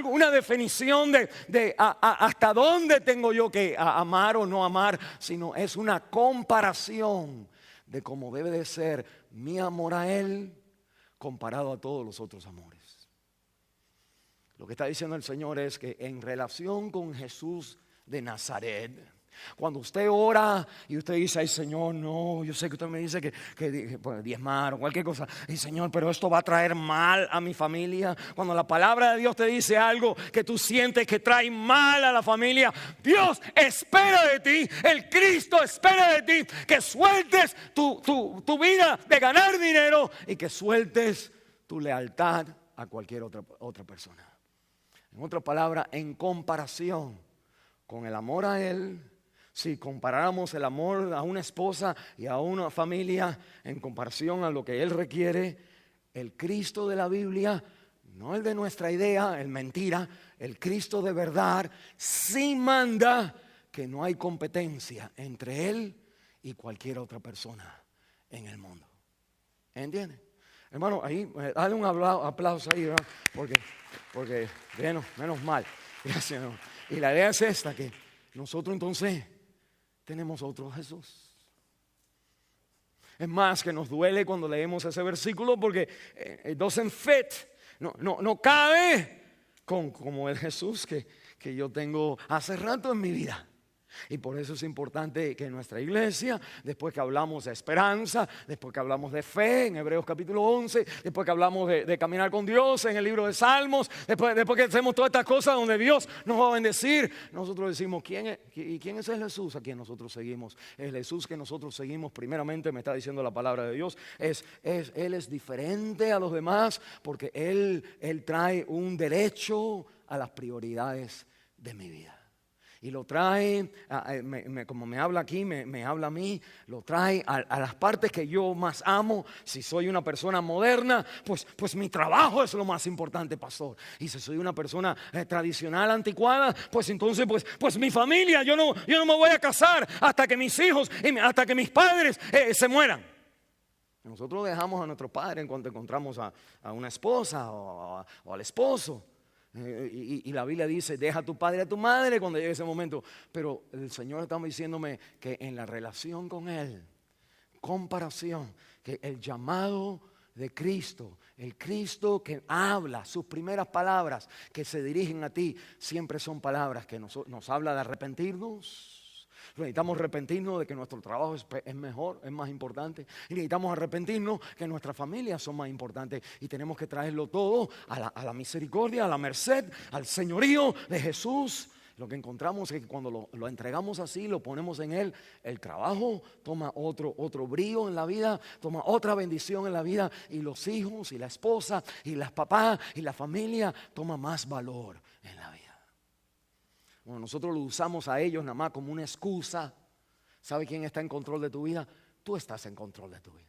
una definición de hasta dónde tengo yo que amar o no amar, sino es una comparación de cómo debe de ser mi amor a Él comparado a todos los otros amores. Lo que está diciendo el Señor es que en relación con Jesús de Nazaret, cuando usted ora y usted dice, ay Señor, no, yo sé que usted me dice que pues, diezmar o cualquier cosa, ay Señor, pero esto va a traer mal a mi familia. Cuando la palabra de Dios te dice algo que tú sientes que trae mal a la familia, Dios espera de ti, el Cristo espera de ti que sueltes tu vida de ganar dinero y que sueltes tu lealtad a cualquier otra persona. En otras palabras, en comparación con el amor a Él, si comparáramos el amor a una esposa y a una familia en comparación a lo que Él requiere, el Cristo de la Biblia, no el de nuestra idea, el mentira, el Cristo de verdad, sí manda que no hay competencia entre Él y cualquier otra persona en el mundo. ¿Entiendes? Hermano, ahí, dale un aplauso ahí, ¿verdad? Porque menos mal. Gracias, hermano. Y la idea es esta, que nosotros entonces tenemos otro Jesús. Es más, que nos duele cuando leemos ese versículo porque it doesn't fit, no cabe como el Jesús que yo tengo hace rato en mi vida. Y por eso es importante que en nuestra iglesia, después que hablamos de esperanza, después que hablamos de fe en Hebreos capítulo 11, después que hablamos de caminar con Dios en el libro de Salmos, después que hacemos todas estas cosas donde Dios nos va a bendecir, nosotros decimos, ¿quién es el Jesús a quien nosotros seguimos? El Jesús que nosotros seguimos, primeramente me está diciendo la palabra de Dios, Él es diferente a los demás porque Él trae un derecho a las prioridades de mi vida. Y lo trae, como me habla aquí, me habla a mí, lo trae a las partes que yo más amo. Si soy una persona moderna, pues mi trabajo es lo más importante, pastor. Y si soy una persona tradicional, anticuada, pues entonces pues mi familia, yo no me voy a casar hasta que mis hijos, hasta que mis padres se mueran. Nosotros dejamos a nuestro padre en cuanto encontramos a una esposa o al esposo. Y la Biblia dice, deja a tu padre y a tu madre cuando llegue ese momento. Pero el Señor está diciéndome que en la relación con Él, comparación, que el llamado de Cristo, el Cristo que habla, sus primeras palabras que se dirigen a ti, siempre son palabras que nos habla de arrepentirnos. Necesitamos arrepentirnos de que nuestro trabajo es mejor, es más importante. Y necesitamos arrepentirnos que nuestras familias son más importantes. Y tenemos que traerlo todo a la misericordia, a la merced, al señorío de Jesús. Lo que encontramos es que cuando lo entregamos así, lo ponemos en Él, el trabajo toma otro brío en la vida, toma otra bendición en la vida. Y los hijos y la esposa y las papás y la familia toma más valor en la vida. Bueno, nosotros lo usamos a ellos nada más como una excusa. ¿Sabe quién está en control de tu vida? Tú estás en control de tu vida.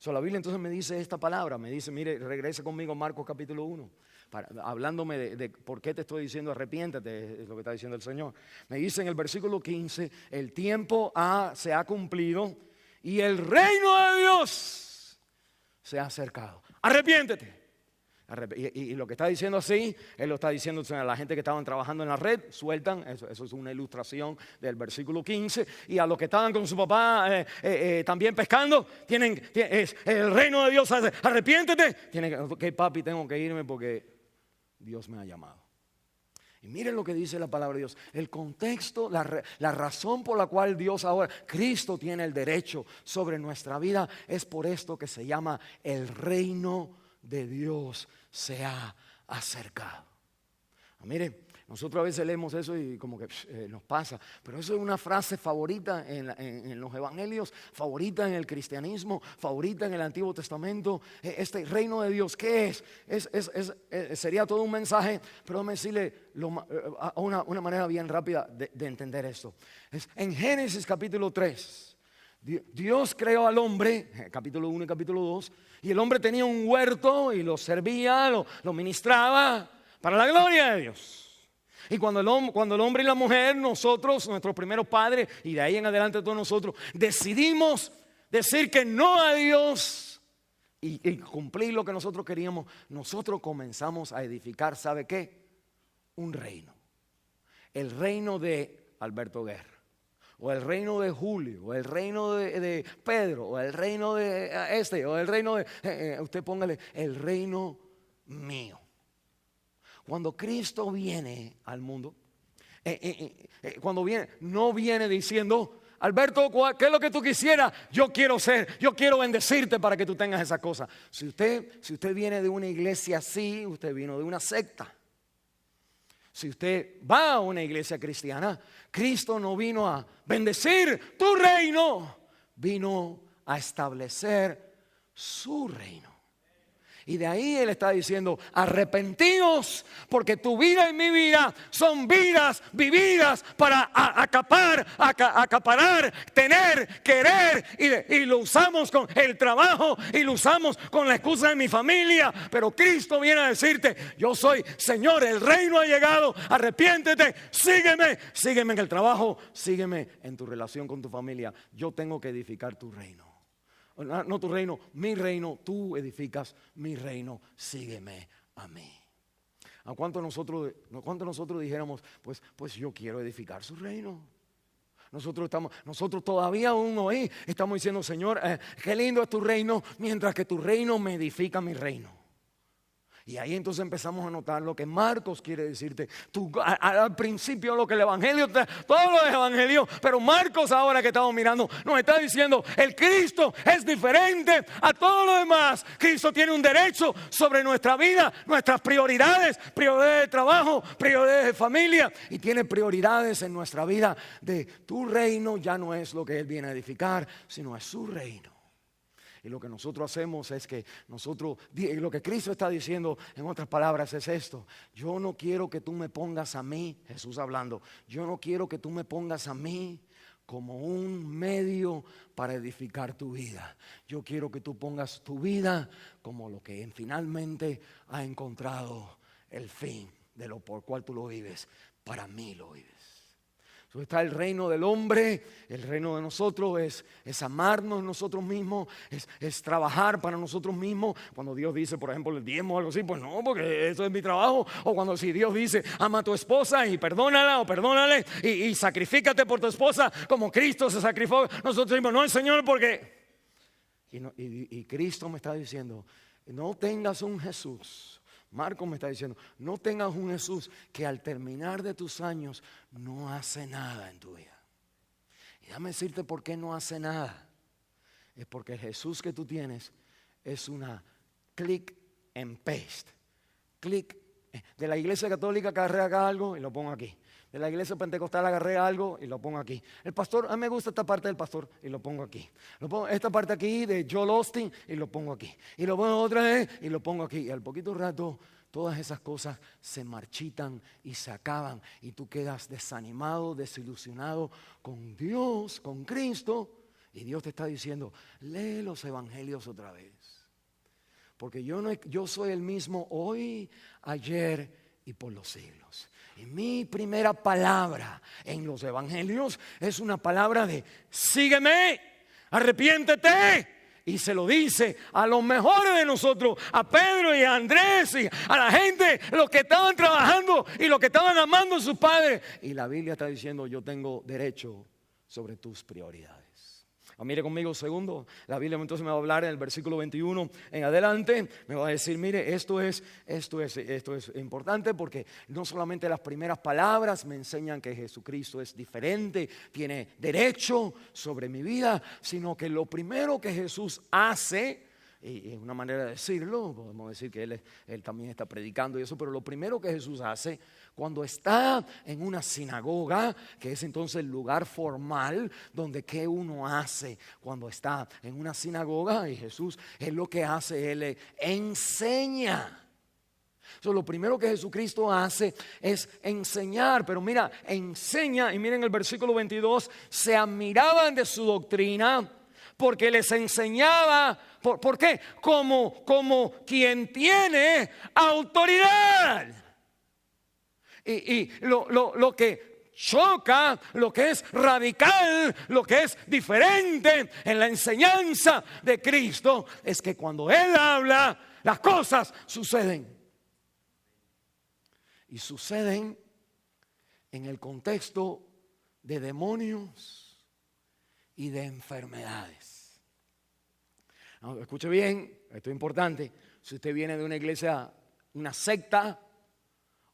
La Biblia entonces me dice esta palabra, me dice, mire, regrese conmigo a Marcos capítulo 1, hablándome de por qué te estoy diciendo arrepiéntate, es lo que está diciendo el Señor. Me dice en el versículo 15, el tiempo se ha cumplido y el reino de Dios se ha acercado. Arrepiéntete. Y lo que está diciendo así, Él lo está diciendo a la gente que estaban trabajando en la red, sueltan, eso es una ilustración del versículo 15, y a los que estaban con su papá también pescando, es el reino de Dios, arrepiéntete, que papi, tengo que irme porque Dios me ha llamado. Y miren lo que dice la palabra de Dios, el contexto, la razón por la cual Dios ahora, Cristo tiene el derecho sobre nuestra vida, es por esto que se llama el reino de Dios se ha acercado. Mire, nosotros a veces leemos eso y como que nos pasa, pero eso es una frase favorita en los evangelios, favorita en el cristianismo, favorita en el Antiguo Testamento. Este reino de Dios, ¿qué es? Sería todo un mensaje, pero déjame decirle una manera bien rápida de entender esto. En Génesis capítulo 3. Dios creó al hombre, capítulo 1 y capítulo 2, y el hombre tenía un huerto y lo servía, lo ministraba para la gloria de Dios. Y cuando el hombre y la mujer, nosotros, nuestros primeros padres, y de ahí en adelante todos nosotros, decidimos decir que no a Dios y cumplir lo que nosotros queríamos, nosotros comenzamos a edificar, ¿sabe qué? Un reino. El reino de Alberto Guerra. O el reino de Julio, o el reino de Pedro, o el reino de o el reino de, usted póngale, el reino mío. Cuando Cristo viene al mundo, cuando viene, no viene diciendo, Alberto, ¿qué es lo que tú quisieras? Yo quiero bendecirte para que tú tengas esa cosa. Si usted viene de una iglesia así, usted vino de una secta. Si usted va a una iglesia cristiana, Cristo no vino a bendecir tu reino, vino a establecer su reino. Y de ahí Él está diciendo, arrepentíos, porque tu vida y mi vida son vidas vividas para acaparar, tener, querer. Y lo usamos con el trabajo y lo usamos con la excusa de mi familia. Pero Cristo viene a decirte, yo soy Señor, el reino ha llegado, arrepiéntete, sígueme en el trabajo, sígueme en tu relación con tu familia. Yo tengo que edificar tu reino. No tu reino, mi reino, tú edificas mi reino, sígueme a mí. ¿A cuánto nosotros dijéramos, pues yo quiero edificar su reino? Nosotros todavía aún hoy estamos diciendo, Señor, qué lindo es tu reino, mientras que tu reino me edifica mi reino. Y ahí entonces empezamos a notar lo que Marcos quiere decirte. Al principio lo que el evangelio, todo lo es evangelio, pero Marcos ahora que estamos mirando nos está diciendo, el Cristo es diferente a todo lo demás. Cristo tiene un derecho sobre nuestra vida, nuestras prioridades de trabajo, prioridades de familia, y tiene prioridades en nuestra vida de tu reino. Ya no es lo que Él viene a edificar, sino es su reino. Y lo que nosotros hacemos es que lo que Cristo está diciendo en otras palabras es esto: yo no quiero que tú me pongas a mí, Jesús hablando, yo no quiero que tú me pongas a mí como un medio para edificar tu vida. Yo quiero que tú pongas tu vida como lo que finalmente ha encontrado el fin de lo por cual tú lo vives. Para mí lo vives. Entonces está el reino del hombre, el reino de nosotros es amarnos nosotros mismos, es trabajar para nosotros mismos. Cuando Dios dice, por ejemplo, el diezmo o algo así, pues no, porque eso es mi trabajo. O cuando si Dios dice, ama a tu esposa y perdónala o perdónale y sacrifícate por tu esposa como Cristo se sacrificó. Nosotros decimos, no, el Señor, porque... Y Cristo me está diciendo, no tengas un Jesús. Marcos me está diciendo, no tengas un Jesús que al terminar de tus años no hace nada en tu vida. Y déjame decirte por qué no hace nada. Es porque el Jesús que tú tienes es una click and paste. Click. De la iglesia católica agarré acá algo y lo pongo aquí. De la iglesia pentecostal agarré algo y lo pongo aquí. El pastor, a mí me gusta esta parte del pastor y lo pongo aquí. Lo pongo esta parte aquí de Joel Osteen y lo pongo aquí. Y lo pongo otra vez y lo pongo aquí. Y al poquito rato todas esas cosas se marchitan y se acaban. Y tú quedas desanimado, desilusionado con Dios, con Cristo. Y Dios te está diciendo, lee los evangelios otra vez. Porque yo soy el mismo hoy, ayer y por los siglos. Y mi primera palabra en los evangelios es una palabra de sígueme, arrepiéntete. Y se lo dice a los mejores de nosotros, a Pedro y a Andrés y a la gente, los que estaban trabajando y los que estaban amando a sus padres. Y la Biblia está diciendo, yo tengo derecho sobre tus prioridades. Mire conmigo segundo, la Biblia entonces me va a hablar en el versículo 21 en adelante, me va a decir, mire, esto es importante porque no solamente las primeras palabras me enseñan que Jesucristo es diferente, tiene derecho sobre mi vida, sino que lo primero que Jesús hace, y es una manera de decirlo, podemos decir que él también está predicando y eso, pero lo primero que Jesús hace cuando está en una sinagoga, que es entonces el lugar formal donde qué uno hace cuando está en una sinagoga, y Jesús es lo que hace, Él enseña. Lo primero que Jesucristo hace es enseñar, pero mira, enseña, y miren el versículo 22, se admiraban de su doctrina porque les enseñaba, ¿por qué? Como quien tiene autoridad. Y lo que choca, lo que es radical, lo que es diferente en la enseñanza de Cristo es que cuando Él habla, las cosas suceden. Y suceden en el contexto de demonios y de enfermedades. No, escuche bien, esto es importante. Si usted viene de una iglesia, una secta,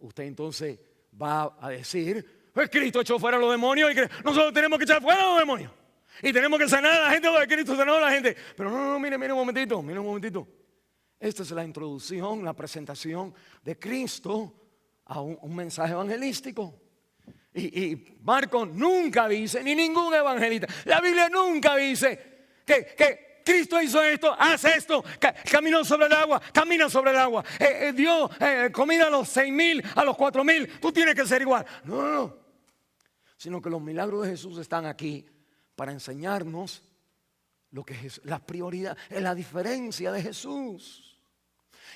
usted entonces va a decir, pues Cristo echó fuera a los demonios y que nosotros tenemos que echar fuera a los demonios. Y tenemos que sanar a la gente, porque Cristo sanó a la gente. Pero no, mire un momentito. Esta es la introducción, la presentación de Cristo a un mensaje evangelístico. Y Marcos nunca dice, ni ningún evangelista, la Biblia nunca dice que Cristo hizo esto, hace esto, caminó sobre el agua, camina sobre el agua, dio comida a los 6,000, a los 4,000, tú tienes que ser igual. No, sino que los milagros de Jesús están aquí para enseñarnos lo que es la prioridad, la diferencia de Jesús.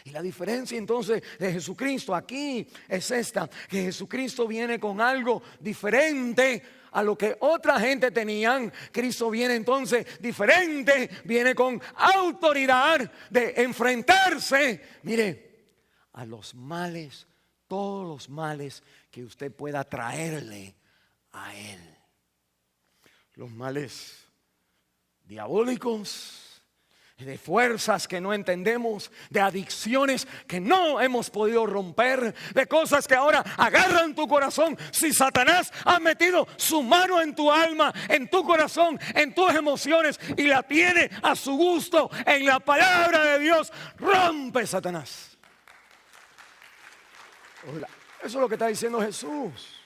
Y la diferencia entonces de Jesucristo aquí es esta, que Jesucristo viene con algo diferente a lo que otra gente tenían. Cristo viene entonces diferente, viene con autoridad de enfrentarse, mire, a los males, todos los males que usted pueda traerle a Él. Los males diabólicos, de fuerzas que no entendemos, de adicciones que no hemos podido romper, de cosas que ahora agarran tu corazón. Si Satanás ha metido su mano en tu alma, en tu corazón, en tus emociones y la tiene a su gusto en la palabra de Dios, rompe Satanás. Eso es lo que está diciendo Jesús.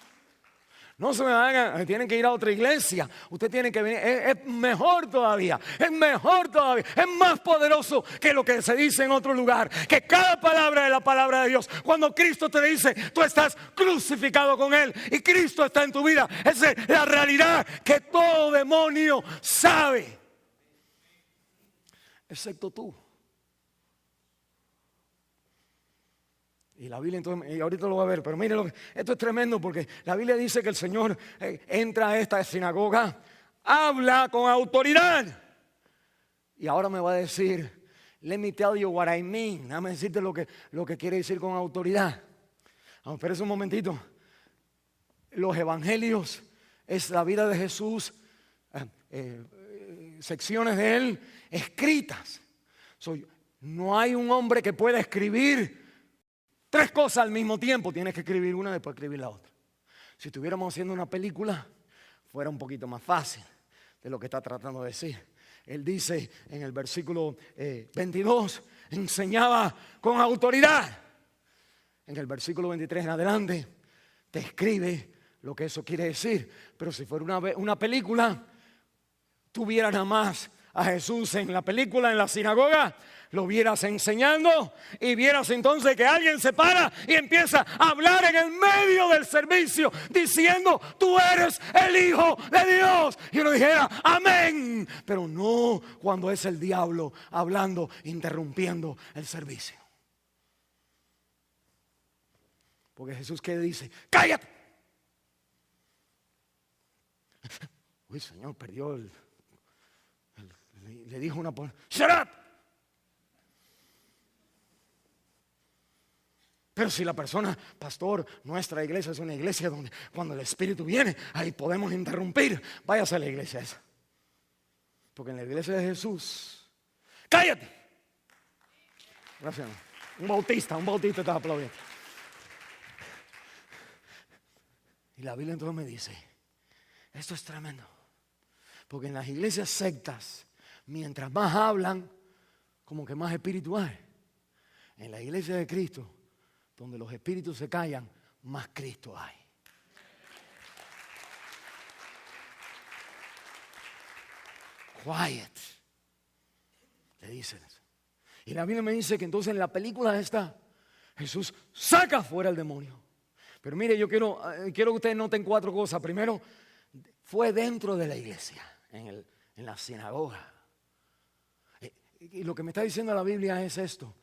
No se me hagan, tienen que ir a otra iglesia. Usted tiene que venir. Es mejor todavía. Es mejor todavía. Es más poderoso que lo que se dice en otro lugar. Que cada palabra es la palabra de Dios. Cuando Cristo te dice, tú estás crucificado con Él y Cristo está en tu vida. Esa es la realidad que todo demonio sabe. Excepto tú. Y la Biblia entonces, y ahorita lo va a ver, pero mire, esto es tremendo porque la Biblia dice que el Señor entra a esta sinagoga, habla con autoridad. Y ahora me va a decir, let me tell you what I mean. Déjame decirte lo que quiere decir con autoridad. Espérese un momentito. Los evangelios es la vida de Jesús, secciones de Él escritas. No hay un hombre que pueda escribir 3 cosas al mismo tiempo. Tienes que escribir una, después escribir la otra. Si estuviéramos haciendo una película, fuera un poquito más fácil de lo que está tratando de decir. Él dice en el versículo 22, enseñaba con autoridad. En el versículo 23 en adelante, te escribe lo que eso quiere decir. Pero si fuera una película, tú vieras nada más a Jesús en la película, en la sinagoga, lo vieras enseñando y vieras entonces que alguien se para y empieza a hablar en el medio del servicio diciendo, tú eres el Hijo de Dios. Y uno dijera, amén. Pero no cuando es el diablo hablando, interrumpiendo el servicio. Porque Jesús, ¿qué dice? ¡Cállate! Uy, Señor, perdió le dijo una palabra, ¡shut up! Pero si la persona, pastor, nuestra iglesia es una iglesia donde cuando el Espíritu viene, ahí podemos interrumpir. Váyase a la iglesia esa. Porque en la iglesia de Jesús, ¡cállate! Gracias. Un bautista estaba aplaudiendo. Y la Biblia entonces me dice, esto es tremendo. Porque en las iglesias sectas, mientras más hablan, como que más espíritu hay. En la iglesia de Cristo, donde los espíritus se callan, más Cristo hay. Quiet, le dicen. Y la Biblia me dice que entonces en la película esta, Jesús saca fuera el demonio. Pero mire, yo quiero que ustedes noten 4 cosas. Primero, fue dentro de la iglesia, en la sinagoga. Y lo que me está diciendo la Biblia es esto,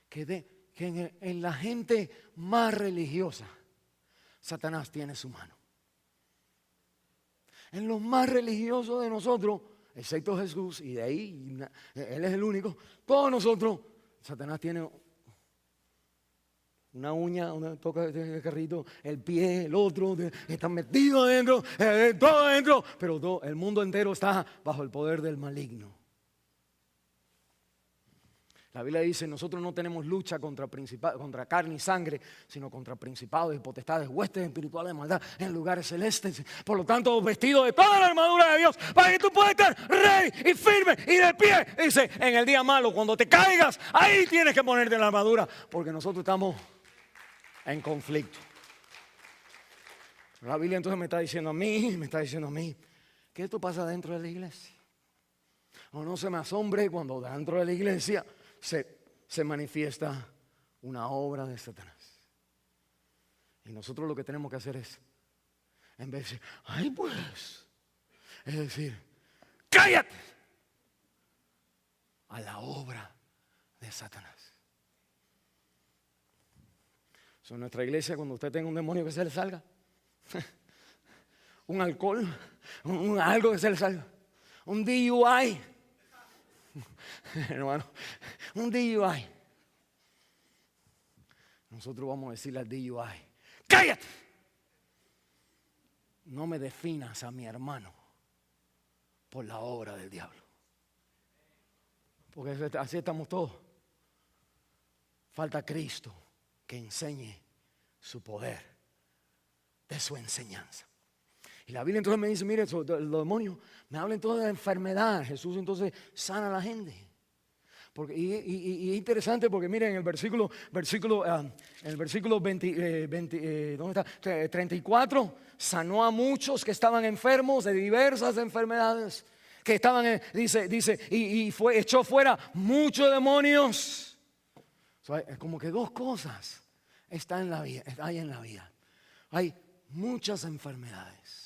que en la gente más religiosa, Satanás tiene su mano. En los más religiosos de nosotros, excepto Jesús, y de ahí, Él es el único, todos nosotros, Satanás tiene una uña, una toca de carrito, el pie, el otro, están metidos adentro, todo adentro, pero el mundo entero está bajo el poder del maligno. La Biblia dice, nosotros no tenemos lucha contra carne y sangre, sino contra principados y potestades, huestes espirituales de maldad en lugares celestes. Por lo tanto, vestido de toda la armadura de Dios, para que tú puedas estar rey y firme y de pie. Dice, en el día malo, cuando te caigas, ahí tienes que ponerte la armadura, porque nosotros estamos en conflicto. La Biblia entonces me está diciendo a mí, que esto pasa dentro de la iglesia. No se me asombre cuando dentro de la iglesia se manifiesta una obra de Satanás. Y nosotros lo que tenemos que hacer es, en vez de decir, ay pues, es decir, cállate a la obra de Satanás. En nuestra iglesia, cuando usted tenga un demonio que se le salga, un alcohol, algo que se le salga, un DUI, hermano, un DUI. Nosotros vamos a decirle al DUI, ¡cállate! No me definas a mi hermano por la obra del diablo. Porque así estamos todos. Falta Cristo que enseñe su poder de su enseñanza. Y la Biblia entonces me dice, mire, los demonios me hablan entonces de enfermedad. Jesús entonces sana a la gente. Y es interesante porque miren en el versículo 34, sanó a muchos que estaban enfermos de diversas enfermedades, que estaban, echó fuera muchos demonios. Es como que dos cosas hay en la vida. Hay muchas enfermedades.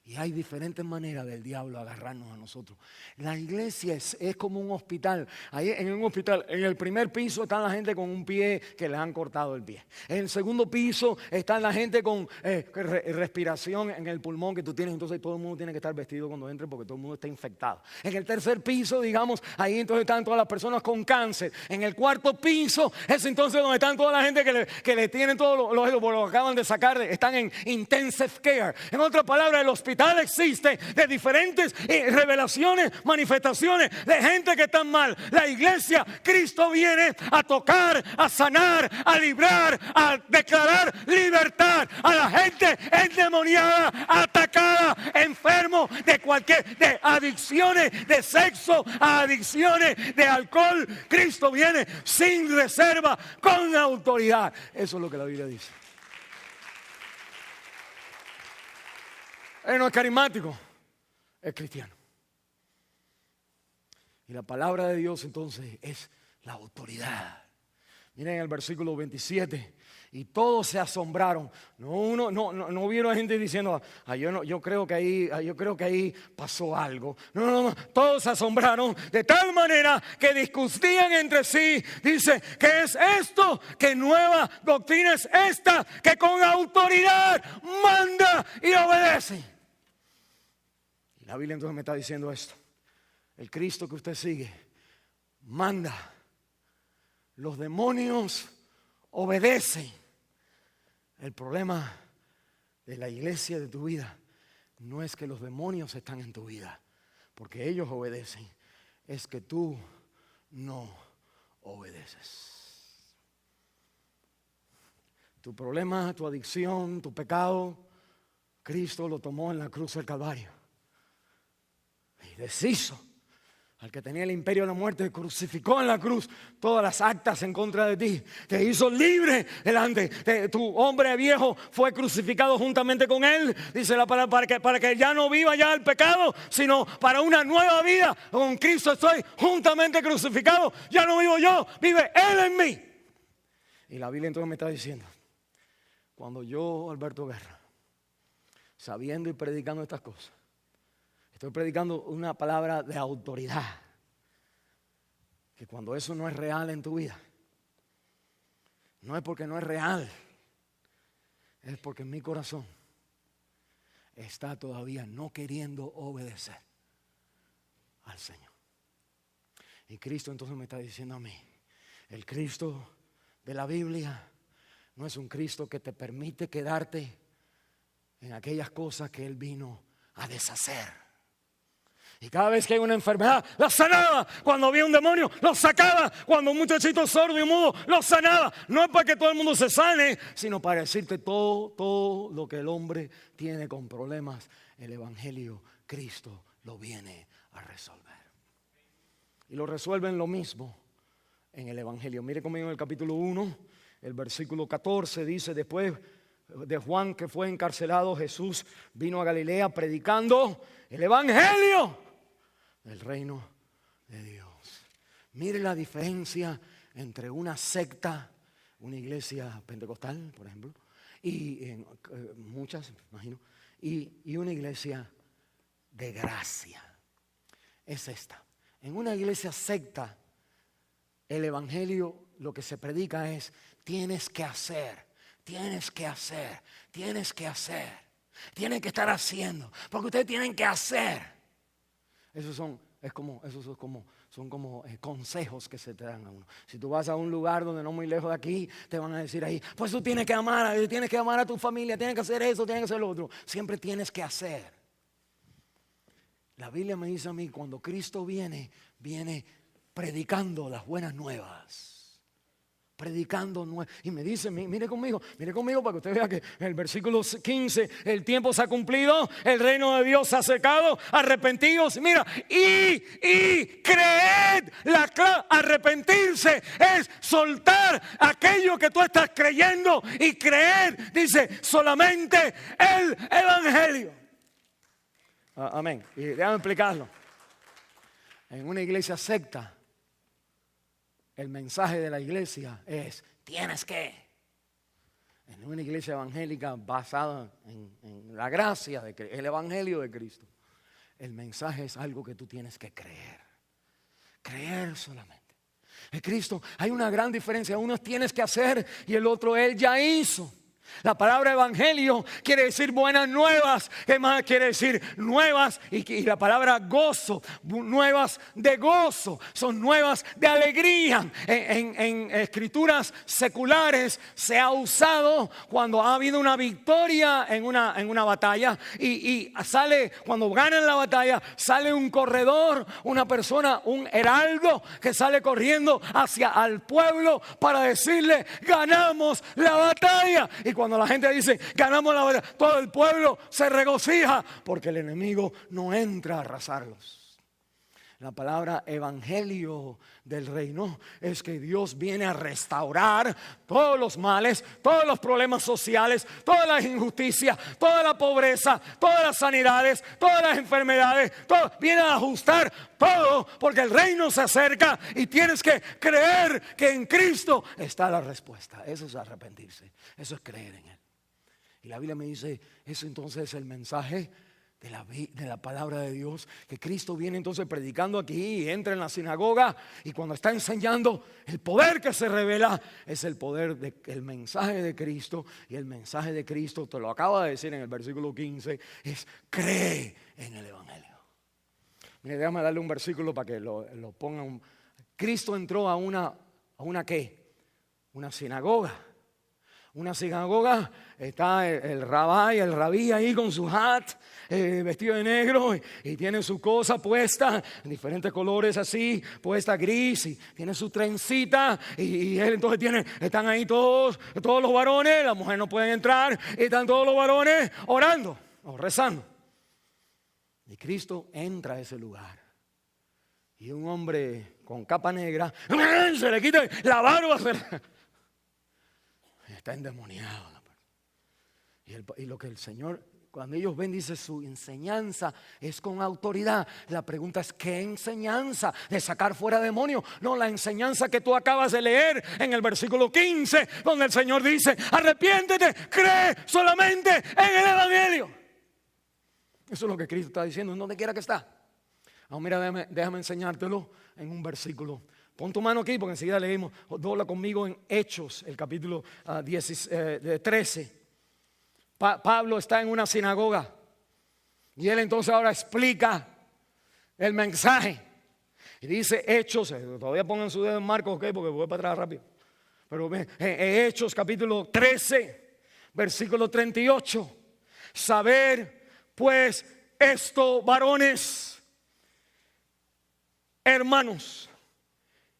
Y hay diferentes maneras del diablo agarrarnos a nosotros. La iglesia es como un hospital. Ahí en un hospital, en el primer piso está la gente con un pie que le han cortado el pie. En el segundo piso está la gente con respiración en el pulmón que tú tienes. Entonces todo el mundo tiene que estar vestido cuando entre porque todo el mundo está infectado. En el tercer piso, digamos, ahí entonces están todas las personas con cáncer. En el cuarto piso es entonces donde están toda la gente que le tienen todos lo acaban de sacar. Están en intensive care. En otras palabras, el hospital existe de diferentes revelaciones, manifestaciones de gente que está mal. La iglesia, Cristo viene a tocar, a sanar, a librar, a declarar libertad a la gente endemoniada, atacada, enfermo de adicciones de sexo, a adicciones de alcohol. Cristo viene sin reserva, con autoridad. Eso es lo que la Biblia dice. Él no es carismático, es cristiano. Y la palabra de Dios entonces es la autoridad. Miren el versículo 27. Y todos se asombraron. No vieron a gente diciendo, yo creo que ahí pasó algo. No. Todos se asombraron de tal manera que discutían entre sí. Dice, ¿qué es esto? ¿Qué nueva doctrina es esta? Que con autoridad manda y obedece. La Biblia entonces me está diciendo esto. El Cristo que usted sigue manda. Los demonios obedecen. El problema de la iglesia de tu vida no es que los demonios están en tu vida, porque ellos obedecen. Es que tú no obedeces. Tu problema, tu adicción, tu pecado, Cristo lo tomó en la cruz del Calvario. Y deshizo al que tenía el imperio de la muerte, crucificó en la cruz todas las actas en contra de ti, te hizo libre delante de tu hombre viejo, fue crucificado juntamente con él, dice la palabra, para que ya no viva ya el pecado, sino para una nueva vida. Con Cristo estoy juntamente crucificado, ya no vivo yo, vive Él en mí. Y la Biblia entonces me está diciendo, cuando yo, Alberto Guerra, sabiendo y predicando estas cosas, estoy predicando una palabra de autoridad. Que cuando eso no es real en tu vida, no es porque no es real, es porque en mi corazón está todavía no queriendo obedecer al Señor. Y Cristo entonces me está diciendo a mí, el Cristo de la Biblia no es un Cristo que te permite quedarte en aquellas cosas que Él vino a deshacer. Y cada vez que hay una enfermedad, la sanaba. Cuando había un demonio, lo sacaba. Cuando un muchachito sordo y mudo, lo sanaba. No es para que todo el mundo se sane, sino para decirte todo lo que el hombre tiene con problemas. El Evangelio, Cristo lo viene a resolver. Y lo resuelven lo mismo en el Evangelio. Mire conmigo en el capítulo 1, el versículo 14 dice, después de Juan que fue encarcelado, Jesús vino a Galilea predicando el Evangelio del reino de Dios. Mire la diferencia entre una secta, una iglesia pentecostal, por ejemplo, y muchas, imagino, y una iglesia de gracia. Es esta. En una iglesia secta, el evangelio, lo que se predica es: tienes que hacer, tienes que hacer, tienes que hacer, tienen que estar haciendo, porque ustedes tienen que hacer. Esos son como consejos que se te dan a uno. Si tú vas a un lugar donde no muy lejos de aquí, te van a decir ahí: pues tú tienes que amar a tu familia, tienes que hacer eso, tienes que hacer lo otro. Siempre tienes que hacer. La Biblia me dice a mí, cuando Cristo viene predicando las buenas nuevas. predicando. Y me dice, mire conmigo para que usted vea que en el versículo 15, el tiempo se ha cumplido, el reino de Dios se ha acercado, arrepentidos, mira, y creed. Arrepentirse es soltar aquello que tú estás creyendo y creer, dice, solamente el evangelio. Amén. Y déjame explicarlo. En una iglesia secta, el mensaje de la iglesia es, tienes que. En una iglesia evangélica basada en la gracia, el evangelio de Cristo, el mensaje es algo que tú tienes que creer. Creer solamente. En Cristo hay una gran diferencia. Uno tienes que hacer y el otro Él ya hizo. La palabra evangelio quiere decir buenas nuevas. ¿Qué más quiere decir? Nuevas. Y la palabra gozo, nuevas de gozo, son nuevas de alegría. En escrituras seculares se ha usado cuando ha habido una victoria en una batalla. Y sale, cuando ganan la batalla, sale un corredor, una persona, un heraldo que sale corriendo hacia al pueblo para decirle, ganamos la batalla. Y cuando la gente dice, ganamos la batalla, todo el pueblo se regocija porque el enemigo no entra a arrasarlos. La palabra evangelio del reino es que Dios viene a restaurar todos los males, todos los problemas sociales, todas las injusticias, toda la pobreza, todas las sanidades, todas las enfermedades, todo, viene a ajustar todo porque el reino se acerca y tienes que creer que en Cristo está la respuesta. Eso es arrepentirse, eso es creer en Él. Y la Biblia me dice, eso entonces es el mensaje de la palabra de Dios, que Cristo viene entonces predicando aquí y entra en la sinagoga y cuando está enseñando, el poder que se revela es el poder del mensaje de Cristo. Y el mensaje de Cristo, te lo acaba de decir en el versículo 15, es cree en el evangelio. Mire, déjame darle un versículo para que lo pongan. Cristo entró a una ¿qué? Una sinagoga. Una sinagoga, está el rabí ahí con su hat, vestido de negro y tiene su cosa puesta en diferentes colores así, puesta gris y tiene su trencita y él entonces están ahí todos los varones, las mujeres no pueden entrar y están todos los varones orando o rezando. Y Cristo entra a ese lugar y un hombre con capa negra se le quita la barba, está endemoniado. Y lo que el Señor, cuando ellos ven, dice su enseñanza es con autoridad. La pregunta es, ¿qué enseñanza? ¿De sacar fuera demonios? No, la enseñanza que tú acabas de leer en el versículo 15, donde el Señor dice, arrepiéntete, cree solamente en el evangelio. Eso es lo que Cristo está diciendo en donde quiera que está. Ahora mira, déjame enseñártelo en un versículo. Pon tu mano aquí porque enseguida leímos. Dobla conmigo en Hechos, el capítulo 13. Pablo está en una sinagoga y él entonces ahora explica el mensaje. Y dice Hechos, todavía pongan su dedo en Marcos, ¿ok? Porque voy para atrás rápido. Pero Hechos capítulo 13, versículo 38. Saber pues esto, varones, hermanos,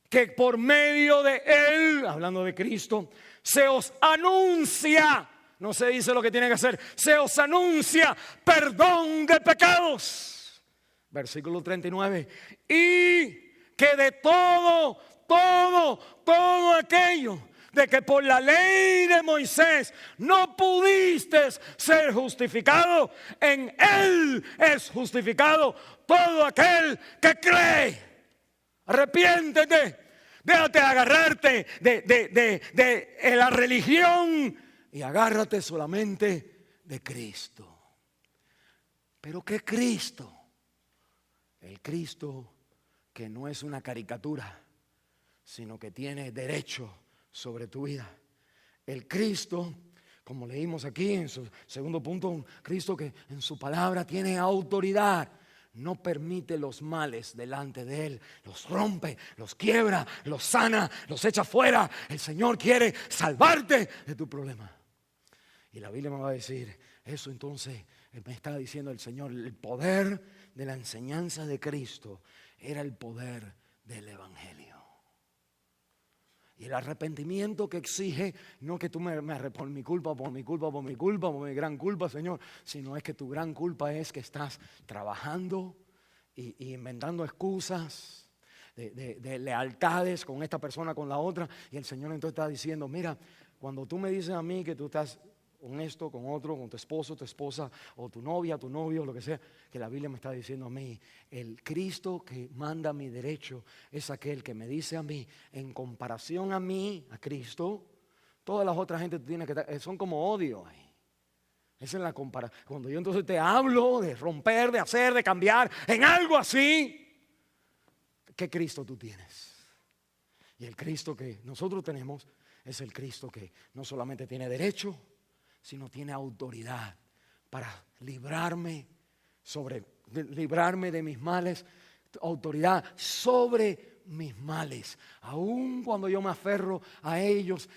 que por medio de Él, hablando de Cristo, se os anuncia, no se dice lo que tiene que hacer, se os anuncia perdón de pecados. Versículo 39. Y que de todo aquello de que por la ley de Moisés no pudiste ser justificado, en Él es justificado todo aquel que cree. Arrepiéntete, déjate agarrarte de la religión y agárrate solamente de Cristo. ¿Pero qué Cristo? El Cristo que no es una caricatura, sino que tiene derecho sobre tu vida. El Cristo, como leímos aquí en su segundo punto, un Cristo que en su palabra tiene autoridad. No permite los males delante de Él, los rompe, los quiebra, los sana, los echa fuera. El Señor quiere salvarte de tu problema. Y la Biblia me va a decir, eso entonces me está diciendo el Señor, el poder de la enseñanza de Cristo era el poder del evangelio. Y el arrepentimiento que exige, no que tú por mi culpa, por mi gran culpa, Señor, sino es que tu gran culpa es que estás trabajando y inventando excusas de lealtades con esta persona, con la otra. Y el Señor entonces está diciendo, mira, cuando tú me dices a mí que tú estás honesto con otro, con tu esposo, tu esposa, o tu novia, tu novio, lo que sea, que la Biblia me está diciendo a mí, el Cristo que manda mi derecho es aquel que me dice a mí, en comparación a mí, a Cristo, todas las otras gente tienen que son como odio ahí. Esa es la comparación. Cuando yo entonces te hablo de romper, de hacer, de cambiar, en algo así, ¿qué Cristo tú tienes? Y el Cristo que nosotros tenemos es el Cristo que no solamente tiene derecho, sino tiene autoridad para librarme de mis males, autoridad sobre mis males. Aun cuando yo me aferro a ellos,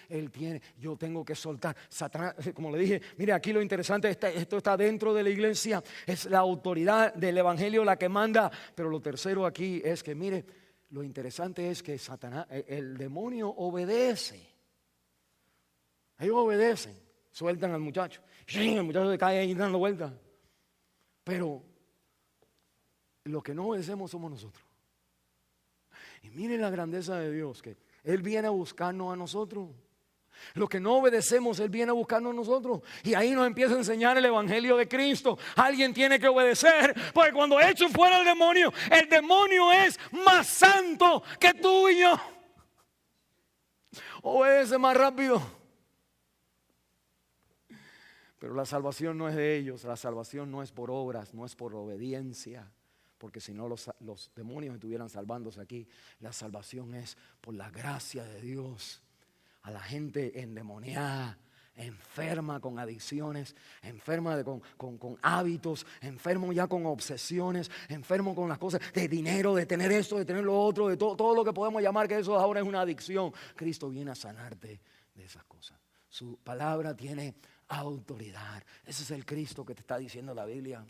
yo tengo que soltar. Satanás, como le dije, mire, aquí lo interesante, esto está dentro de la iglesia, es la autoridad del evangelio la que manda, pero lo tercero aquí es que, mire, lo interesante es que Satanás, el demonio obedece. Ellos obedecen. Sueltan al muchacho. El muchacho se cae ahí dando vueltas. Pero los que no obedecemos somos nosotros. Y miren la grandeza de Dios, que Él viene a buscarnos a nosotros. Los que no obedecemos, Él viene a buscarnos a nosotros. Y ahí nos empieza a enseñar el evangelio de Cristo. Alguien tiene que obedecer, porque cuando echen fuera el demonio es más santo que tú y yo. Obedece más rápido. Pero la salvación no es de ellos, la salvación no es por obras, no es por obediencia, porque si no los demonios estuvieran salvándose aquí. La salvación es por la gracia de Dios. A la gente endemoniada, enferma con adicciones, enferma con hábitos, enfermo ya con obsesiones, enfermo con las cosas de dinero, de tener esto, de tener lo otro, de todo lo que podemos llamar que eso ahora es una adicción. Cristo viene a sanarte de esas cosas. Su palabra tiene autoridad. Ese es el Cristo que te está diciendo la Biblia.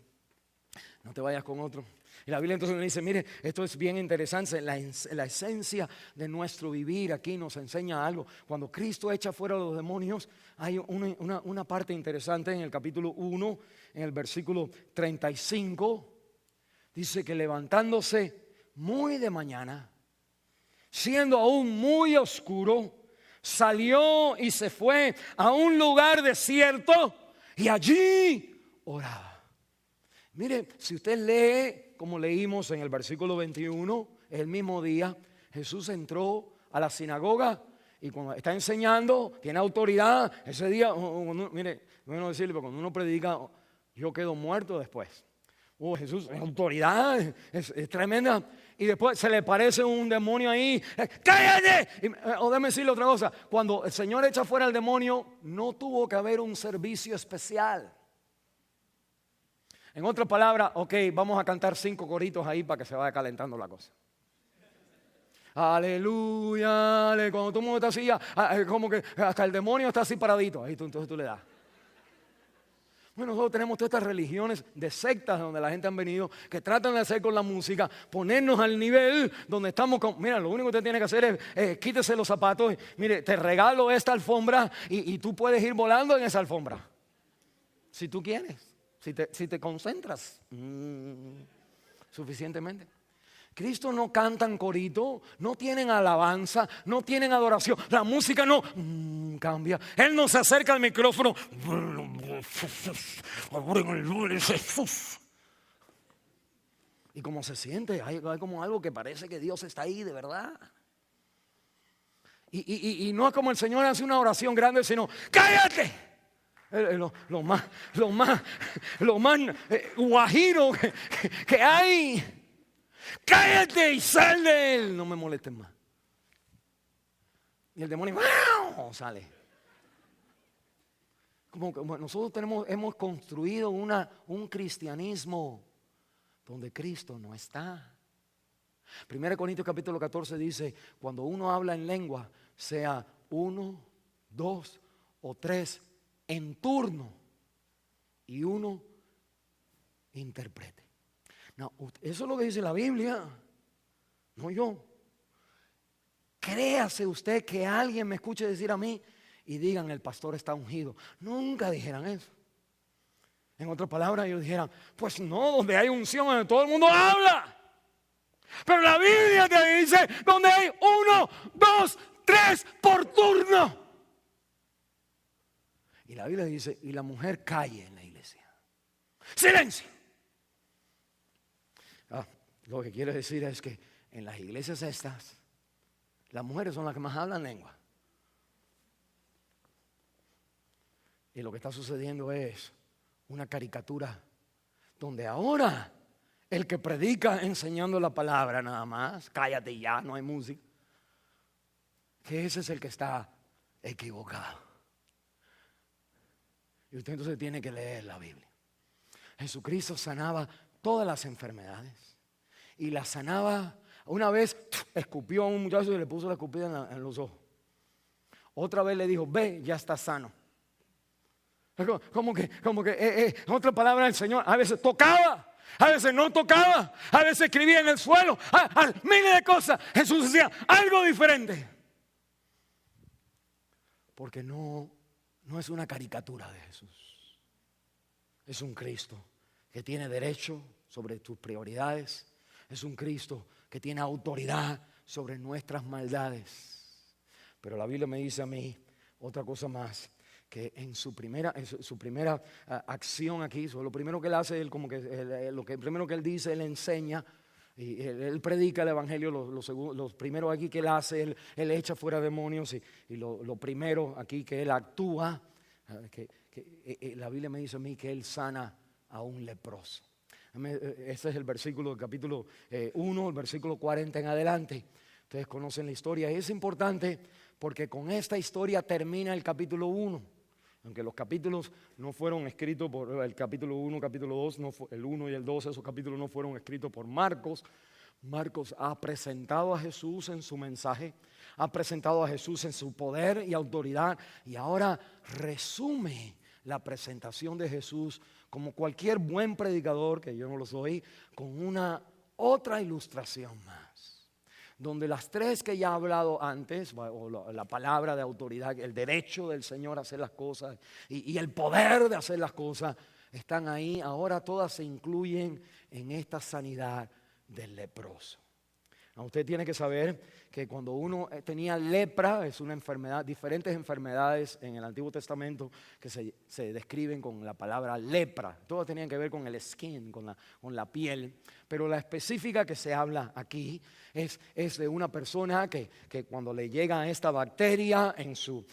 No te vayas con otro. Y la Biblia entonces me dice, mire, esto es bien interesante. La esencia de nuestro vivir aquí nos enseña algo. Cuando Cristo echa fuera a los demonios, hay una parte interesante en el capítulo 1, en el versículo 35. Dice que levantándose muy de mañana, siendo aún muy oscuro, salió y se fue a un lugar desierto y allí oraba. Mire, si usted lee, como leímos en el versículo 21, el mismo día, Jesús entró a la sinagoga y cuando está enseñando, tiene autoridad. Ese día, mire, bueno decirle, pero cuando uno predica, yo quedo muerto después. Jesús, es autoridad, es tremenda. Y después se le parece un demonio ahí. ¡Cállate! O déjame decirle otra cosa. Cuando el Señor echa fuera al demonio, no tuvo que haber un servicio especial. En otras palabras, ok, vamos a cantar 5 coritos ahí para que se vaya calentando la cosa. Aleluya, cuando todo el mundo está así, como que hasta el demonio está así paradito. Ahí entonces tú le das. Bueno, nosotros tenemos todas estas religiones de sectas donde la gente han venido que tratan de hacer con la música, ponernos al nivel donde estamos mira, lo único que usted tiene que hacer es quítese los zapatos, mire, te regalo esta alfombra y tú puedes ir volando en esa alfombra. Si tú quieres, si te concentras suficientemente. Cristo no cantan corito, no tienen alabanza, no tienen adoración. La música no cambia. Él no se acerca al micrófono. Y como se siente, hay como algo que parece que Dios está ahí de verdad. Y no es como el Señor hace una oración grande, sino ¡cállate! Lo más guajiro que hay. Cállate y sal de él. No me molestes más. Y el demonio sale. Como nosotros hemos construido un cristianismo donde Cristo no está. 1 Corintios capítulo 14 dice, cuando uno habla en lengua, sea 1, 2 o 3 en turno y uno interprete. No, eso es lo que dice la Biblia, no yo. créase usted que alguien me escuche decir a mí y digan el pastor está ungido. Nunca dijeran eso. En otras palabras, ellos dijeran, pues no, donde hay unción, donde todo el mundo habla. Pero la Biblia te dice, donde hay 1, 2, 3 por turno. Y la Biblia dice, y la mujer calle en la iglesia. ¡Silencio! Lo que quiero decir es que en las iglesias estas, las mujeres son las que más hablan lengua. Y lo que está sucediendo es una caricatura donde ahora el que predica enseñando la palabra nada más, cállate ya, no hay música, que ese es el que está equivocado. Y usted entonces tiene que leer la Biblia. Jesucristo sanaba todas las enfermedades y las sanaba. Una vez escupió a un muchacho y le puso la escupida en los ojos. Otra vez le dijo, ve, ya estás sano. Como que, en otra palabra el Señor a veces tocaba, a veces no tocaba, a veces escribía en el suelo, miles de cosas. Jesús decía algo diferente. Porque no es una caricatura de Jesús. Es un Cristo que tiene derecho sobre tus prioridades. Es un Cristo que tiene autoridad sobre nuestras maldades. Pero la Biblia me dice a mí otra cosa más, que en su primera acción aquí, lo primero que él hace, él como que primero que él dice, él enseña, y él predica el evangelio. Los primeros aquí que él hace, él echa fuera demonios, y lo primero aquí que él actúa, la Biblia me dice a mí que él sana a un leproso. Este es el versículo del capítulo 1, el versículo 40 en adelante. Ustedes conocen la historia, y es importante porque con esta historia termina el capítulo 1. Aunque los capítulos no fueron escritos por el capítulo 1, capítulo 2, el 1 y el 2, esos capítulos no fueron escritos por Marcos. Marcos ha presentado a Jesús en su mensaje, ha presentado a Jesús en su poder y autoridad, y ahora resume la presentación de Jesús como cualquier buen predicador, que yo no lo soy, con una otra ilustración más. Donde las tres que ya he hablado antes, o la palabra de autoridad, el derecho del Señor a hacer las cosas y el poder de hacer las cosas, están ahí. Ahora todas se incluyen en esta sanidad del leproso. Usted tiene que saber que cuando uno tenía lepra, es una enfermedad, diferentes enfermedades en el Antiguo Testamento que se describen con la palabra lepra. Todas tenían que ver con el skin, con la piel. Pero la específica que se habla aquí es de una persona que cuando le llega esta bacteria en su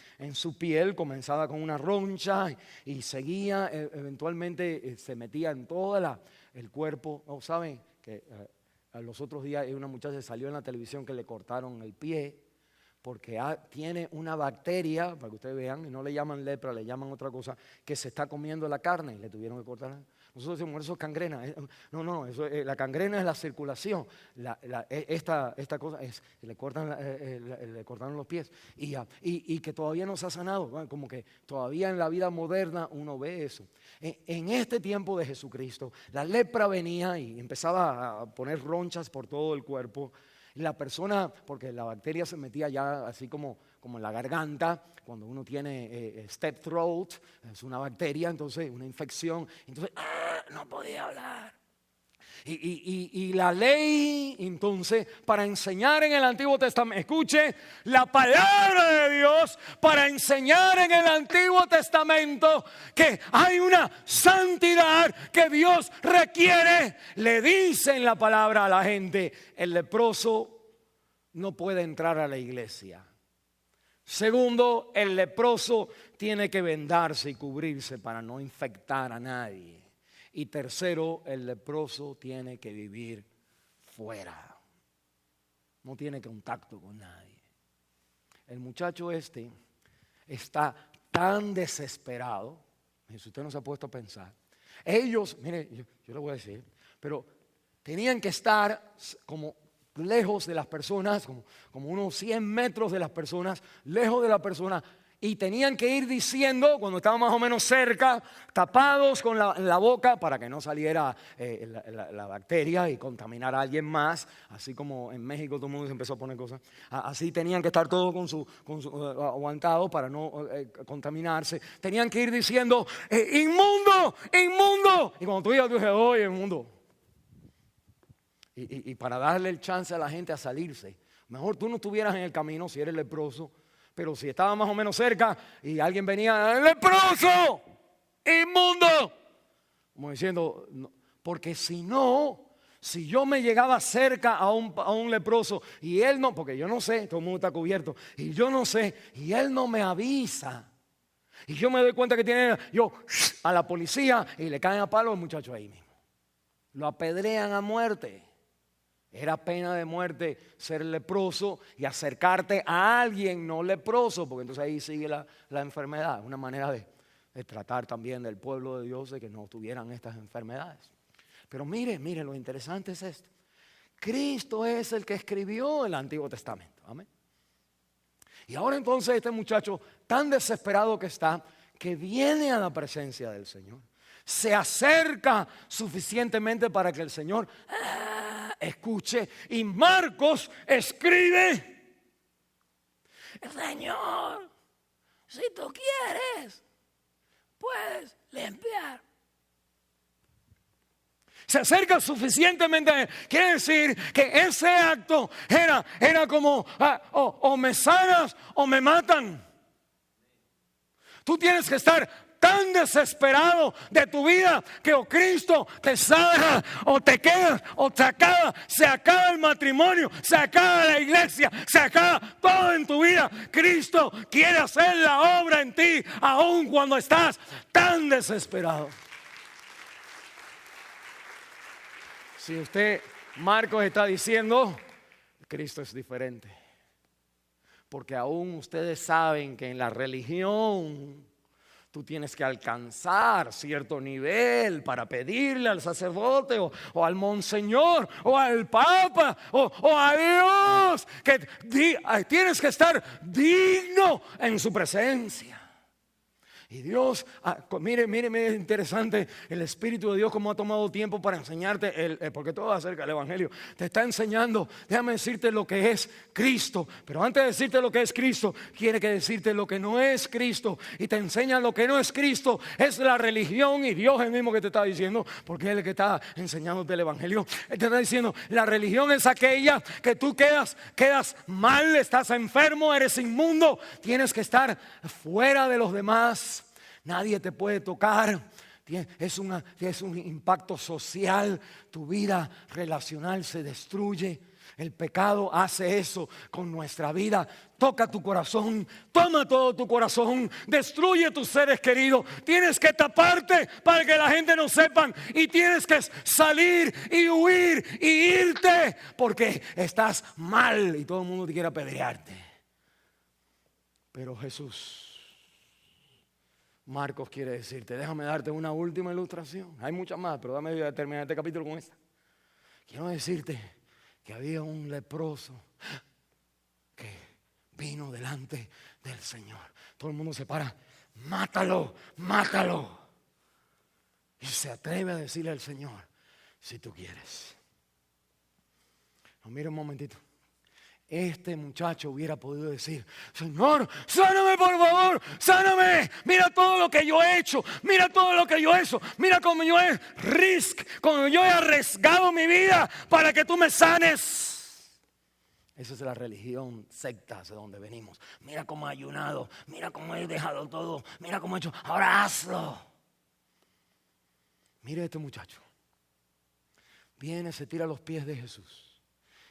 piel, comenzaba con una roncha y seguía, eventualmente se metía en todo el cuerpo. ¿Saben que los otros días una muchacha salió en la televisión que le cortaron el pie porque tiene una bacteria, para que ustedes vean, y no le llaman lepra, le llaman otra cosa, que se está comiendo la carne y le tuvieron que cortar? Nosotros decimos, eso es gangrena. No, la gangrena es la circulación. Esta cosa es, le cortaron los pies y que todavía no se ha sanado. Como que todavía en la vida moderna uno ve eso. En este tiempo de Jesucristo, la lepra venía y empezaba a poner ronchas por todo el cuerpo. La persona, porque la bacteria se metía ya así como en la garganta, cuando uno tiene strep throat, es una bacteria, entonces una infección, entonces no podía hablar. Y la ley, entonces, para enseñar en el Antiguo Testamento, escuche, la palabra de Dios para enseñar en el Antiguo Testamento que hay una santidad que Dios requiere. Le dice en la palabra a la gente, el leproso no puede entrar a la iglesia. Segundo, el leproso tiene que vendarse y cubrirse para no infectar a nadie. Y tercero, el leproso tiene que vivir fuera. No tiene contacto con nadie. El muchacho está tan desesperado. Si usted no se ha puesto a pensar. Ellos, mire, yo le voy a decir, pero tenían que estar como lejos de las personas, como unos 100 metros de las personas, lejos de la persona. Y tenían que ir diciendo, cuando estaban más o menos cerca, tapados con la boca para que no saliera la bacteria y contaminar a alguien más. Así como en México todo el mundo se empezó a poner cosas. Así tenían que estar todos con su aguantados para no contaminarse. Tenían que ir diciendo, inmundo, inmundo. Y cuando tú digas, tú dices, oye, inmundo. Y para darle el chance a la gente a salirse. Mejor tú no estuvieras en el camino si eres leproso. Pero si estaba más o menos cerca y alguien venía, leproso, inmundo, como diciendo, no, porque si no, si yo me llegaba cerca a un leproso y él no, porque yo no sé, todo el mundo está cubierto, y yo no sé, y él no me avisa, y yo me doy cuenta que tiene, yo a la policía y le caen a palo al muchacho ahí mismo, lo apedrean a muerte. Era pena de muerte ser leproso y acercarte a alguien no leproso, porque entonces ahí sigue la enfermedad. Una manera de tratar también del pueblo de Dios de que no tuvieran estas enfermedades. Pero mire, lo interesante es esto. Cristo es el que escribió el Antiguo Testamento. Amén. Y ahora entonces este muchacho tan desesperado que está, que viene a la presencia del Señor, se acerca suficientemente para que el Señor escuche, y Marcos escribe, Señor, si tú quieres, puedes limpiar. Se acerca suficientemente, quiere decir que ese acto era como o me sanas o me matan. Tú tienes que estar tan desesperado de tu vida que o Cristo te sana o te quedas o se acaba el matrimonio, se acaba la iglesia, se acaba todo en tu vida. Cristo quiere hacer la obra en ti aun cuando estás tan desesperado. Si usted, Marcos está diciendo, Cristo es diferente, porque aún ustedes saben que en la religión tú tienes que alcanzar cierto nivel para pedirle al sacerdote o al monseñor o al papa o a Dios que tienes que estar digno en su presencia. Y Dios, mire, es interesante el Espíritu de Dios como ha tomado tiempo para enseñarte, porque todo acerca del Evangelio. Te está enseñando, déjame decirte lo que es Cristo. Pero antes de decirte lo que es Cristo, quiere que decirte lo que no es Cristo. Y te enseña lo que no es Cristo, es la religión y Dios es el mismo que te está diciendo, porque es el que está enseñándote el Evangelio. Él te está diciendo, la religión es aquella que tú quedas mal, estás enfermo, eres inmundo, tienes que estar fuera de los demás. Nadie te puede tocar. Es un impacto social. Tu vida relacional se destruye. El pecado hace eso con nuestra vida. Toca tu corazón, toma todo tu corazón, destruye tus seres queridos. Tienes que taparte para que la gente no sepan. Y tienes que salir y huir y irte porque estás mal y todo el mundo te quiere apedrearte. Pero Jesús, Marcos quiere decirte, déjame darte una última ilustración. Hay muchas más, pero déjame terminar este capítulo con esta. Quiero decirte que había un leproso que vino delante del Señor. Todo el mundo se para, mátalo, mátalo. Y se atreve a decirle al Señor, si tú quieres. No, mira un momentito. Este muchacho hubiera podido decir, Señor, sáname por favor, sáname. Mira todo lo que yo he hecho, mira todo lo que yo he hecho. Mira cómo yo he arriesgado mi vida para que tú me sanes. Esa es la religión sectas de donde venimos. Mira cómo he ayunado, mira cómo he dejado todo, mira cómo he hecho, ahora hazlo. Mire este muchacho. Viene, se tira a los pies de Jesús.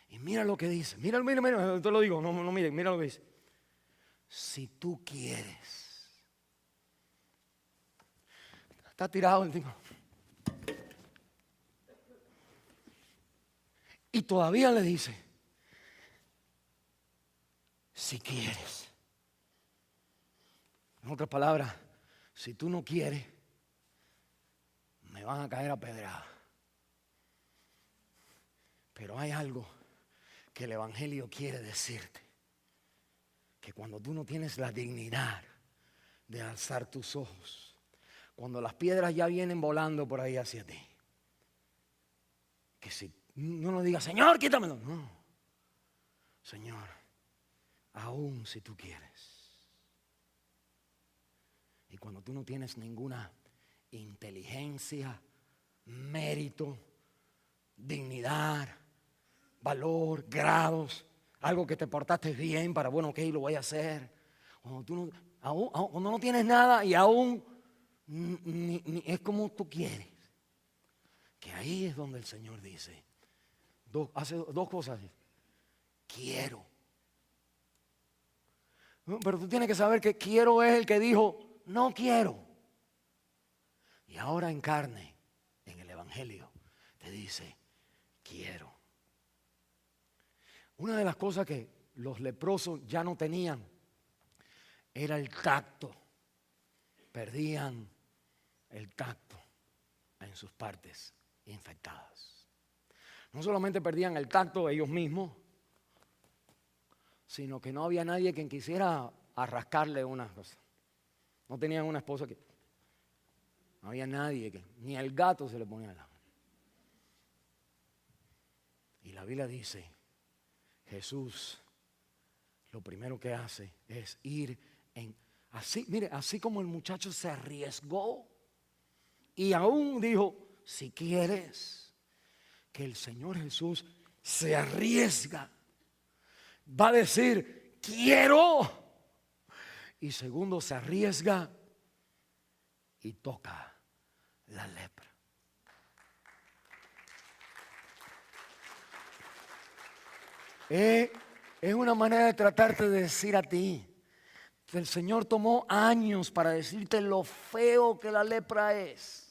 Y mira lo que dice. Mira, te lo digo, no mire, mira lo que dice. Si tú quieres. Está tirado el tipo. Y todavía le dice, si quieres. En otras palabras, si tú no quieres, me van a caer a pedrada. Pero hay algo que el Evangelio quiere decirte, que cuando tú no tienes la dignidad de alzar tus ojos cuando las piedras ya vienen volando por ahí hacia ti. Que si no nos diga, Señor, quítamelo. No, Señor, aún si tú quieres. Y cuando tú no tienes ninguna inteligencia, mérito, dignidad, valor, grados, algo que te portaste bien para, bueno, ok, lo voy a hacer. Cuando tú cuando no tienes nada y aún ni es como tú quieres. Que ahí es donde el Señor dice, hace dos cosas. Quiero. Pero tú tienes que saber que quiero es el que dijo, no quiero. Y ahora en carne, en el Evangelio, te dice, quiero. Una de las cosas que los leprosos ya no tenían era el tacto. Perdían el tacto en sus partes infectadas. No solamente perdían el tacto ellos mismos, sino que no había nadie quien quisiera arrascarle una cosa. No tenían una esposa que... No había nadie que... Ni el gato se le ponía la mano. Y la Biblia dice, Jesús lo primero que hace es ir en... Así, mire, así como el muchacho se arriesgó y aún dijo, si quieres, que el Señor Jesús se arriesga. Va a decir, quiero. Y segundo, se arriesga y toca la lepra. Es una manera de tratarte de decir a ti. El Señor tomó años para decirte lo feo que la lepra es.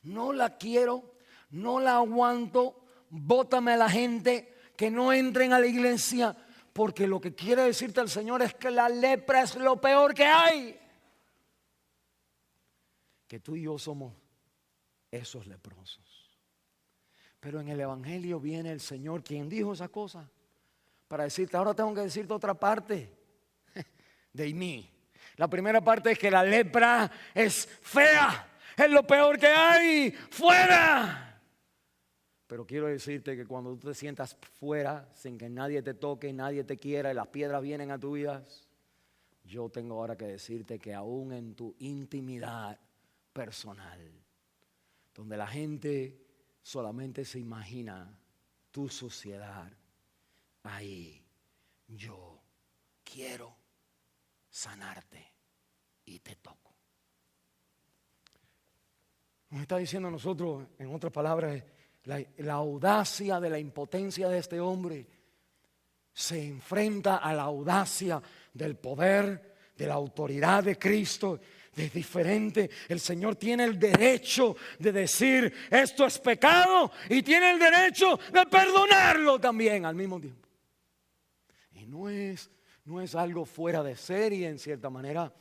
No la quiero, no la aguanto, bótame a la gente, que no entren a la iglesia, porque lo que quiere decirte el Señor es que la lepra es lo peor que hay. Que tú y yo somos esos leprosos. Pero en el Evangelio viene el Señor, quien dijo esa cosa, para decirte, ahora tengo que decirte otra parte de mí. La primera parte es que la lepra es fea, es lo peor que hay, fuera. Pero quiero decirte que cuando tú te sientas fuera, sin que nadie te toque, nadie te quiera y las piedras vienen a tu vida, yo tengo ahora que decirte que aún en tu intimidad personal, donde la gente solamente se imagina tu suciedad, ahí yo quiero sanarte y te toco. Nos está diciendo a nosotros, en otras palabras, la audacia de la impotencia de este hombre se enfrenta a la audacia del poder, de la autoridad de Cristo. Es diferente. El Señor tiene el derecho de decir esto es pecado y tiene el derecho de perdonarlo también al mismo tiempo. Y no es algo fuera de serie en cierta manera,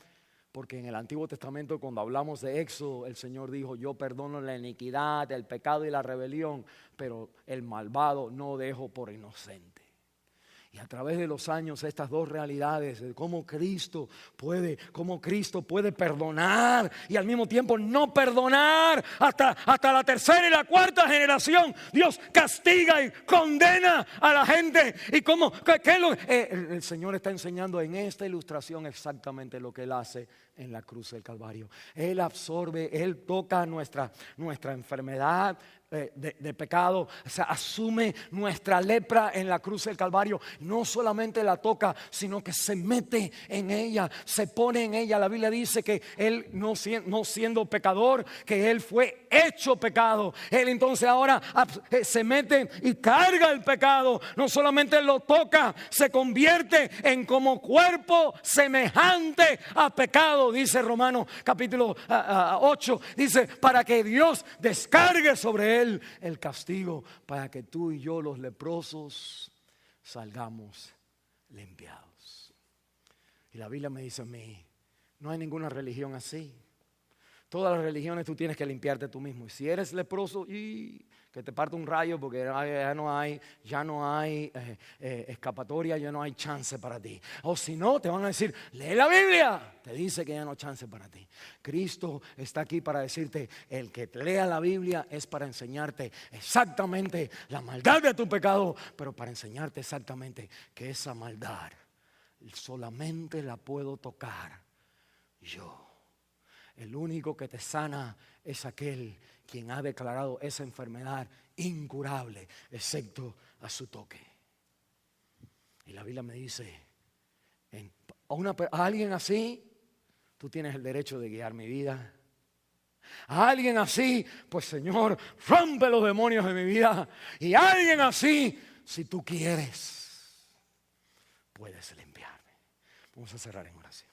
porque en el Antiguo Testamento cuando hablamos de Éxodo, el Señor dijo, yo perdono la iniquidad, el pecado y la rebelión, pero el malvado no dejo por inocente. Y a través de los años estas dos realidades de cómo Cristo puede perdonar y al mismo tiempo no perdonar hasta la tercera y la cuarta generación. Dios castiga y condena a la gente. Y cómo el Señor está enseñando en esta ilustración exactamente lo que Él hace en la cruz del Calvario. Él absorbe, Él toca nuestra enfermedad de pecado, o sea, asume nuestra lepra en la cruz del Calvario. No solamente la toca, sino que se mete en ella, se pone en ella. La Biblia dice que Él no siendo pecador, que Él fue hecho pecado. Él entonces ahora se mete y carga el pecado. No solamente lo toca, se convierte en como cuerpo semejante a pecado. Dice Romanos capítulo 8, dice, para que Dios descargue sobre Él el castigo, para que tú y yo los leprosos salgamos limpiados. Y la Biblia me dice a mí, no hay ninguna religión así. Todas las religiones tú tienes que limpiarte tú mismo. Y si eres leproso, y que te parte un rayo porque ya no hay escapatoria, ya no hay chance para ti. O si no, te van a decir, lee la Biblia. Te dice que ya no hay chance para ti. Cristo está aquí para decirte, el que lea la Biblia es para enseñarte exactamente la maldad de tu pecado, pero para enseñarte exactamente que esa maldad solamente la puedo tocar yo. El único que te sana es aquel quien ha declarado esa enfermedad incurable, excepto a su toque. Y la Biblia me dice, a alguien así, tú tienes el derecho de guiar mi vida. A alguien así, pues Señor, rompe los demonios de mi vida. Y a alguien así, si tú quieres, puedes limpiarme. Vamos a cerrar en oración.